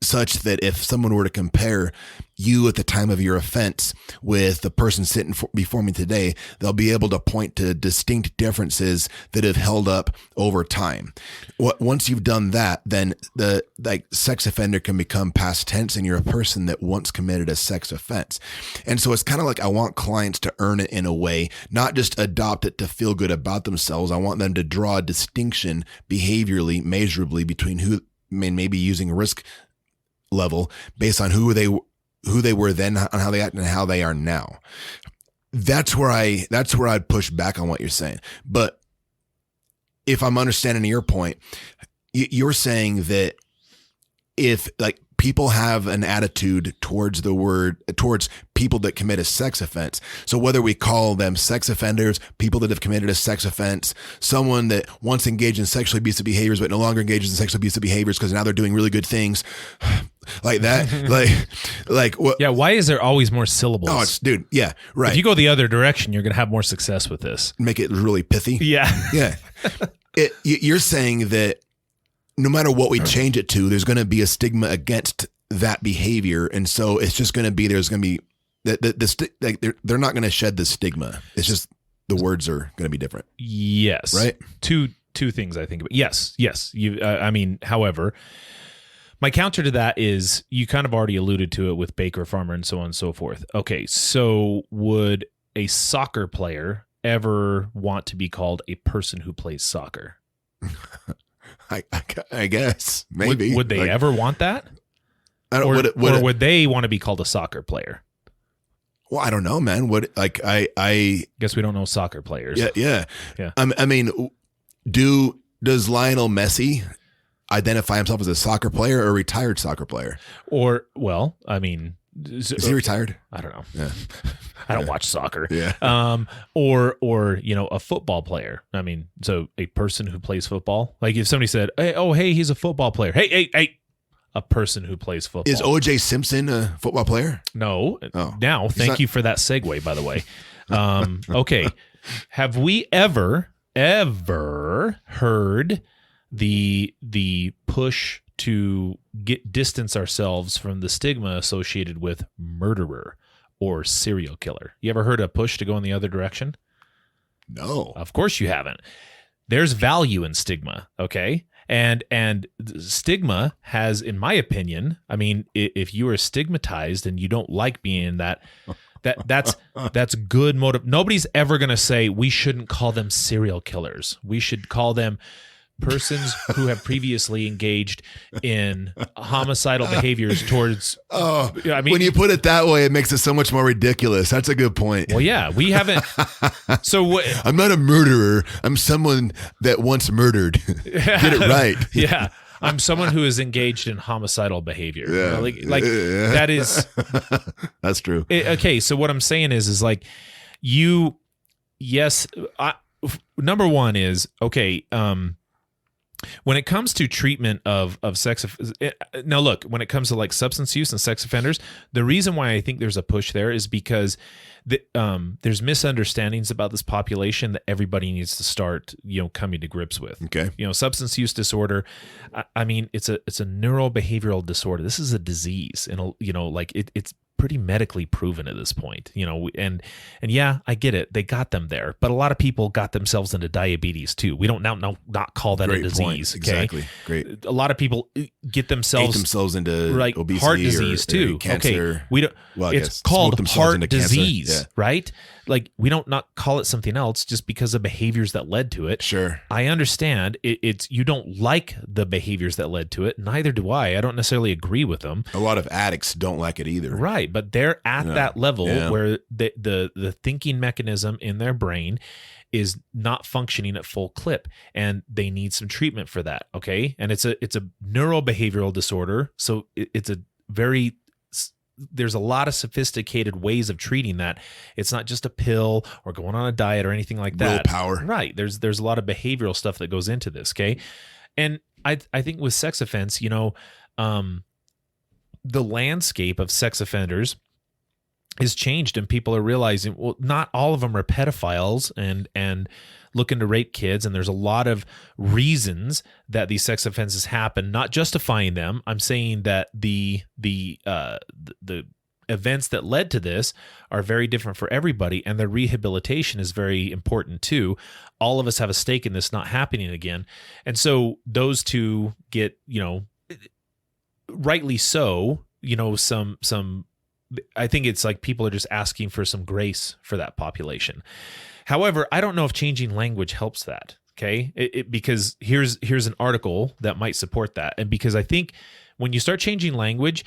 Speaker 2: such that if someone were to compare you at the time of your offense with the person sitting before me today, they'll be able to point to distinct differences that have held up over time. Once you've done that, then the sex offender can become past tense, and you're a person that once committed a sex offense. And so it's kind of like I want clients to earn it in a way, not just adopt it to feel good about themselves. I want them to draw a distinction behaviorally, measurably between maybe using risk level based on who they were then, on how they act, and how they are now. That's where I'd push back on what you're saying. But if I'm understanding your point, you're saying that if like people have an attitude towards people that commit a sex offense. So whether we call them sex offenders, people that have committed a sex offense, someone that once engaged in sexually abusive behaviors but no longer engages in sexually abusive behaviors because now they're doing really good things, like that, like what?
Speaker 3: Yeah. Why is there always more syllables?
Speaker 2: Oh, dude. Yeah. Right.
Speaker 3: If you go the other direction, you're going to have more success with this.
Speaker 2: Make it really pithy.
Speaker 3: Yeah.
Speaker 2: Yeah. You're saying that no matter what we change it to, there's going to be a stigma against that behavior. And so it's just going to be, there's going to be they're not going to shed the stigma. It's just the words are going to be different.
Speaker 3: Yes.
Speaker 2: Right.
Speaker 3: Two things I think about. Yes. However, my counter to that is you kind of already alluded to it with baker, farmer, and so on and so forth. Okay. So would a soccer player ever want to be called a person who plays soccer?
Speaker 2: I guess maybe.
Speaker 3: Would they ever want that? Or would they want to be called a soccer player?
Speaker 2: Well, I don't know, man. I
Speaker 3: guess we don't know soccer players.
Speaker 2: Yeah. I mean, does Lionel Messi identify himself as a soccer player or a retired soccer player?
Speaker 3: Or, well, I mean,
Speaker 2: is he retired?
Speaker 3: I don't know.
Speaker 2: Yeah.
Speaker 3: I don't watch soccer.
Speaker 2: Yeah.
Speaker 3: Or a football player. I mean, so a person who plays football. Like if somebody said, hey, he's a football player. Hey, a person who plays football.
Speaker 2: Is O.J. Simpson a football player?
Speaker 3: No. Oh. Now, thank you for that segue, by the way. Okay. Have we ever heard the push to distance ourselves from the stigma associated with murderer or serial killer? You ever heard a push to go in the other direction?
Speaker 2: No.
Speaker 3: Of course you haven't. There's value in stigma, okay? And stigma has, in my opinion, I mean, if you are stigmatized and you don't like being that's good motive. Nobody's ever going to say we shouldn't call them serial killers. We should call them persons who have previously engaged in homicidal behaviors towards.
Speaker 2: Oh, I mean, when you put it that way, it makes it so much more ridiculous. That's a good point.
Speaker 3: Well, yeah, we haven't. So
Speaker 2: I'm not a murderer. I'm someone that once murdered. Get it right.
Speaker 3: Yeah. I'm someone who is engaged in homicidal behavior. Yeah. That is.
Speaker 2: That's true.
Speaker 3: Okay. So what I'm saying is like number one is, okay. When it comes to treatment of sex, now look, when it comes to like substance use and sex offenders, the reason why I think there's a push there is because there's misunderstandings about this population that everybody needs to start, coming to grips with.
Speaker 2: Okay.
Speaker 3: Substance use disorder. I mean, it's a neurobehavioral disorder. This is a disease, and it's pretty medically proven at this point, and yeah, I get it. They got them there, but a lot of people got themselves into diabetes too. We don't not call that
Speaker 2: Great
Speaker 3: a disease.
Speaker 2: point.
Speaker 3: Okay?
Speaker 2: Exactly. Great.
Speaker 3: A lot of people get themselves
Speaker 2: into
Speaker 3: like
Speaker 2: obesity,
Speaker 3: heart disease too.
Speaker 2: Cancer.
Speaker 3: Okay, we don't.
Speaker 2: Well,
Speaker 3: it's called heart disease,
Speaker 2: yeah.
Speaker 3: right? Like we don't not call it something else just because of behaviors that led to it.
Speaker 2: Sure.
Speaker 3: I understand it's you don't like the behaviors that led to it. Neither do I. I don't necessarily agree with them.
Speaker 2: A lot of addicts don't like it either.
Speaker 3: Right, but they're at that level where the thinking mechanism in their brain is not functioning at full clip, and they need some treatment for that. Okay, and it's a neurobehavioral disorder, so it's a very there's a lot of sophisticated ways of treating that. It's not just a pill or going on a diet or anything like that.
Speaker 2: Willpower.
Speaker 3: Right. There's a lot of behavioral stuff that goes into this. Okay. And I think with sex offense, the landscape of sex offenders is changed, and people are realizing, well, not all of them are pedophiles and looking to rape kids. And there's a lot of reasons that these sex offenses happen, not justifying them. I'm saying that the events that led to this are very different for everybody, and the rehabilitation is very important too. All of us have a stake in this not happening again. And so those two get, rightly so, some I think it's like people are just asking for some grace for that population. However, I don't know if changing language helps that. Okay. Because here's an article that might support that. And because I think when you start changing language,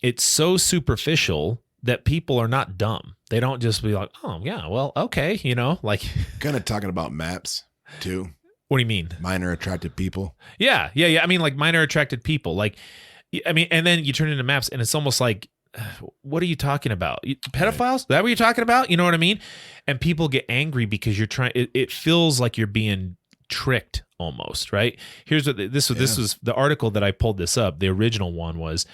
Speaker 3: it's so superficial that people are not dumb. They don't just be like, oh yeah, well, okay. Like
Speaker 2: kind of talking about maps too.
Speaker 3: What do you mean?
Speaker 2: Minor attracted people.
Speaker 3: Yeah. I mean, like minor attracted people, like, and then you turn into maps and it's almost like, what are you talking about? Pedophiles? Is that what you're talking about? You know what I mean? And people get angry because you're trying. It feels like you're being tricked almost, right? Here's what this was the article that I pulled this up. The original one was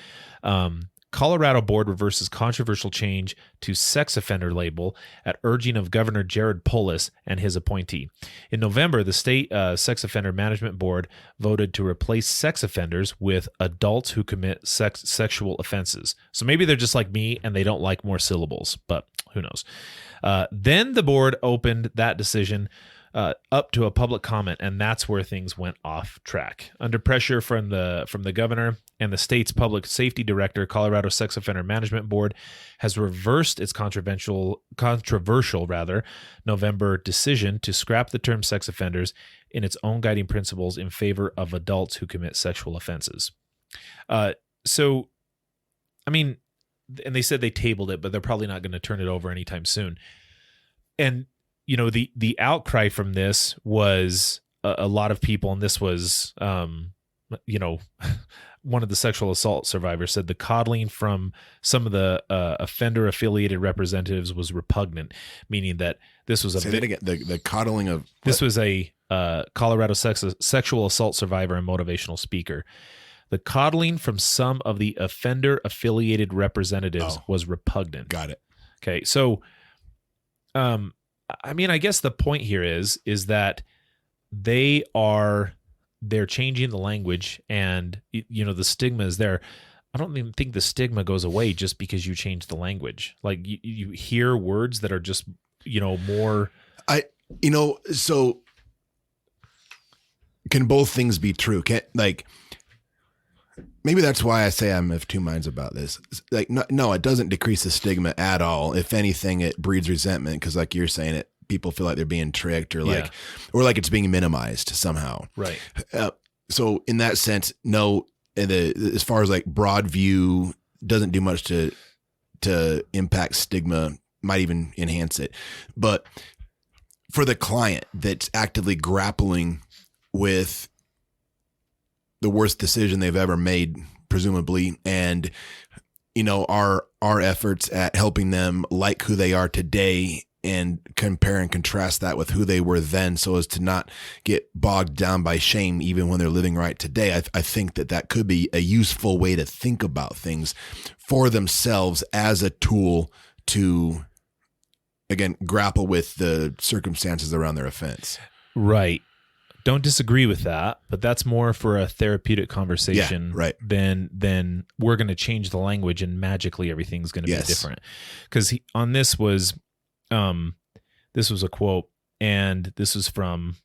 Speaker 3: Colorado board reverses controversial change to sex offender label at urging of Governor Jared Polis and his appointee. In November, the state sex offender management board voted to replace sex offenders with adults who commit sexual offenses. So maybe they're just like me and they don't like more syllables, but who knows? Then the board opened that decision up to a public comment, and that's where things went off track. Under pressure from the governor and the state's public safety director, Colorado Sex Offender Management Board has reversed its controversial November decision to scrap the term sex offenders in its own guiding principles in favor of adults who commit sexual offenses. So, I mean, and they said they tabled it, but they're probably not going to turn it over anytime soon. And the outcry from this was a lot of people, and this was, one of the sexual assault survivors said the coddling from some of the offender-affiliated representatives was repugnant, meaning that this was
Speaker 2: the coddling of
Speaker 3: this was a Colorado sexual assault survivor and motivational speaker. The coddling from some of the offender-affiliated representatives was repugnant.
Speaker 2: Got it.
Speaker 3: Okay, so, I mean, I guess the point here is that they're changing the language, and the stigma is there. I don't even think the stigma goes away just because you change the language. Like you hear words that are just more.
Speaker 2: So can both things be true? Maybe that's why I say I'm of two minds about this. Like, no, it doesn't decrease the stigma at all. If anything, it breeds resentment because, like you're saying, people feel like they're being tricked or like it's being minimized somehow.
Speaker 3: Right.
Speaker 2: So in that sense, no. As far as like broad view, doesn't do much to impact stigma. Might even enhance it. But for the client that's actively grappling with the worst decision they've ever made, presumably, and our efforts at helping them like who they are today and compare and contrast that with who they were then, so as to not get bogged down by shame even when they're living right today. I think that could be a useful way to think about things for themselves as a tool to, again, grapple with the circumstances around their offense.
Speaker 3: Right. don't disagree with that, but that's more for a therapeutic conversation than we're going to change the language and magically everything's going to be different. Because on this was a quote, and this was from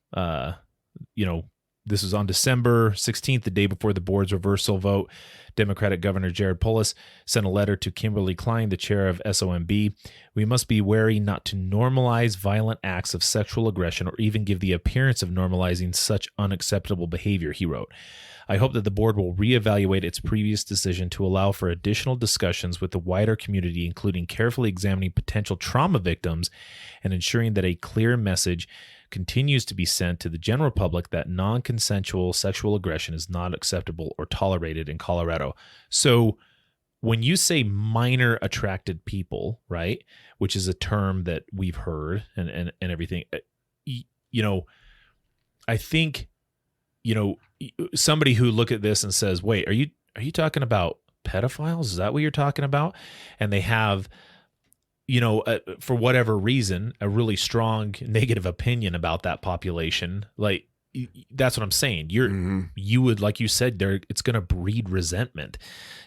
Speaker 3: this was on December 16th, the day before the board's reversal vote. Democratic Governor Jared Polis sent a letter to Kimberly Klein, the chair of SOMB. We must be wary not to normalize violent acts of sexual aggression or even give the appearance of normalizing such unacceptable behavior, he wrote. I hope that the board will reevaluate its previous decision to allow for additional discussions with the wider community, including carefully examining potential trauma victims and ensuring that a clear message continues to be sent to the general public that non-consensual sexual aggression is not acceptable or tolerated in Colorado. So when you say minor attracted people, right, which is a term that we've heard and everything, I think, somebody who look at this and says, wait, are you talking about pedophiles? Is that what you're talking about? And they have, for whatever reason, a really strong negative opinion about that population. Like, that's what I'm saying. You would, like you said, it's going to breed resentment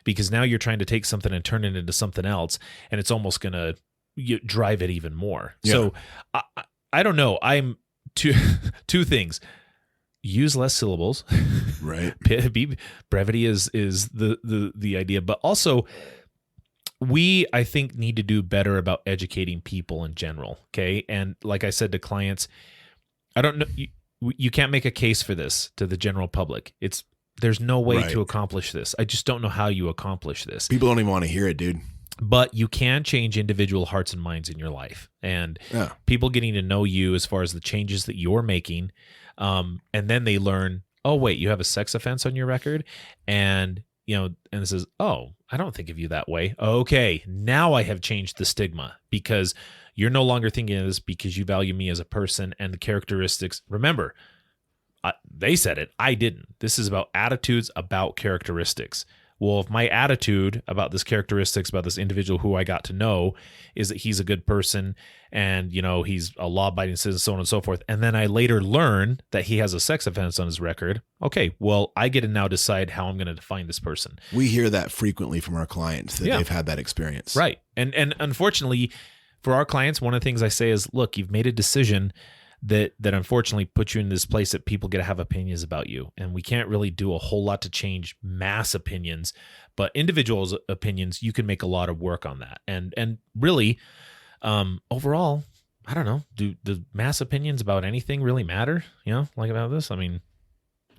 Speaker 3: because now you're trying to take something and turn it into something else, and it's almost going to drive it even more. Yeah. So I don't know. I'm two things. Use less syllables.
Speaker 2: Right.
Speaker 3: Brevity is the idea, but also we, I think, need to do better about educating people in general. Okay. And like I said to clients, I don't know, you can't make a case for this to the general public. There's no way to accomplish this. I just don't know how you accomplish this.
Speaker 2: People don't even want to hear it, dude.
Speaker 3: But you can change individual hearts and minds in your life, and people getting to know you as far as the changes that you're making. And then they learn, oh, wait, you have a sex offense on your record. And, and it says, oh, I don't think of you that way. Okay, now I have changed the stigma because you're no longer thinking of this because you value me as a person and the characteristics. Remember, they said it. I didn't. This is about attitudes, about characteristics. Well, if my attitude about this characteristics, about this individual who I got to know is that he's a good person and, he's a law-abiding citizen, so on and so forth, and then I later learn that he has a sex offense on his record, okay, well, I get to now decide how I'm going to define this person.
Speaker 2: We hear that frequently from our clients that they've had that experience.
Speaker 3: Right. And unfortunately, for our clients, one of the things I say is, look, you've made a decision that unfortunately puts you in this place that people get to have opinions about you. And we can't really do a whole lot to change mass opinions, but individuals' opinions, you can make a lot of work on that. And really, overall, I don't know, do mass opinions about anything really matter? Like about this? I mean,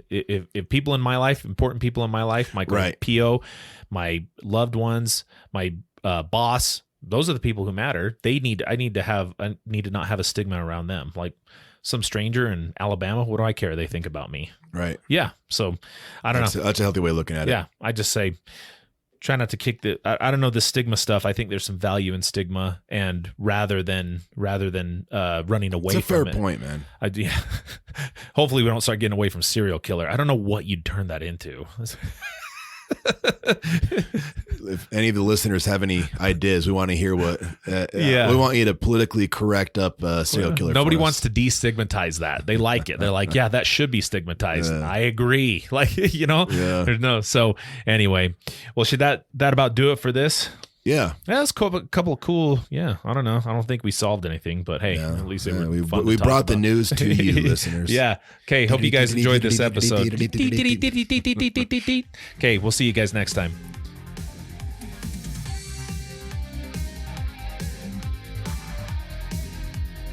Speaker 3: if people in my life, important people in my life, my PO, my loved ones, my boss, those are the people who matter. I need to not have a stigma around them. Like some stranger in Alabama, what do I care? They think about me.
Speaker 2: Right.
Speaker 3: Yeah. So I don't know.
Speaker 2: That's a healthy way of looking at it.
Speaker 3: Yeah. I just say, try not to kick I don't know, the stigma stuff. I think there's some value in stigma, and rather than running away from it. It's a fair
Speaker 2: point, man.
Speaker 3: Hopefully we don't start getting away from serial killer. I don't know what you'd turn that into.
Speaker 2: If any of the listeners have any ideas, we want to hear what. We want you to politically correct up serial killer.
Speaker 3: Nobody wants to destigmatize that. They like it. They're like, yeah, that should be stigmatized. I agree. Like, no. So anyway, well, should that about do it for this?
Speaker 2: Yeah.
Speaker 3: That's a couple of cool. Yeah. I don't know. I don't think we solved anything, but hey, at least it was fun.
Speaker 2: We brought the news to you, listeners.
Speaker 3: Yeah. Okay. Hope you guys enjoyed this episode. Okay. We'll see you guys next time.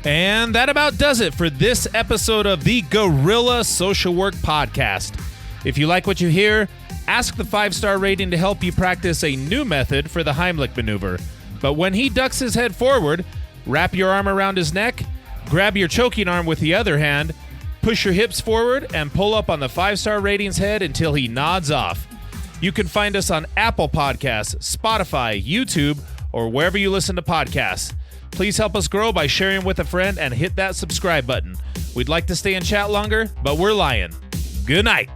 Speaker 3: And that about does it for this episode of the Guerrilla Social Work Podcast. If you like what you hear, ask the 5-star rating to help you practice a new method for the Heimlich maneuver. But when he ducks his head forward, wrap your arm around his neck, grab your choking arm with the other hand, push your hips forward, and pull up on the 5-star rating's head until he nods off. You can find us on Apple Podcasts, Spotify, YouTube, or wherever you listen to podcasts. Please help us grow by sharing with a friend and hit that subscribe button. We'd like to stay and chat longer, but we're lying. Good night.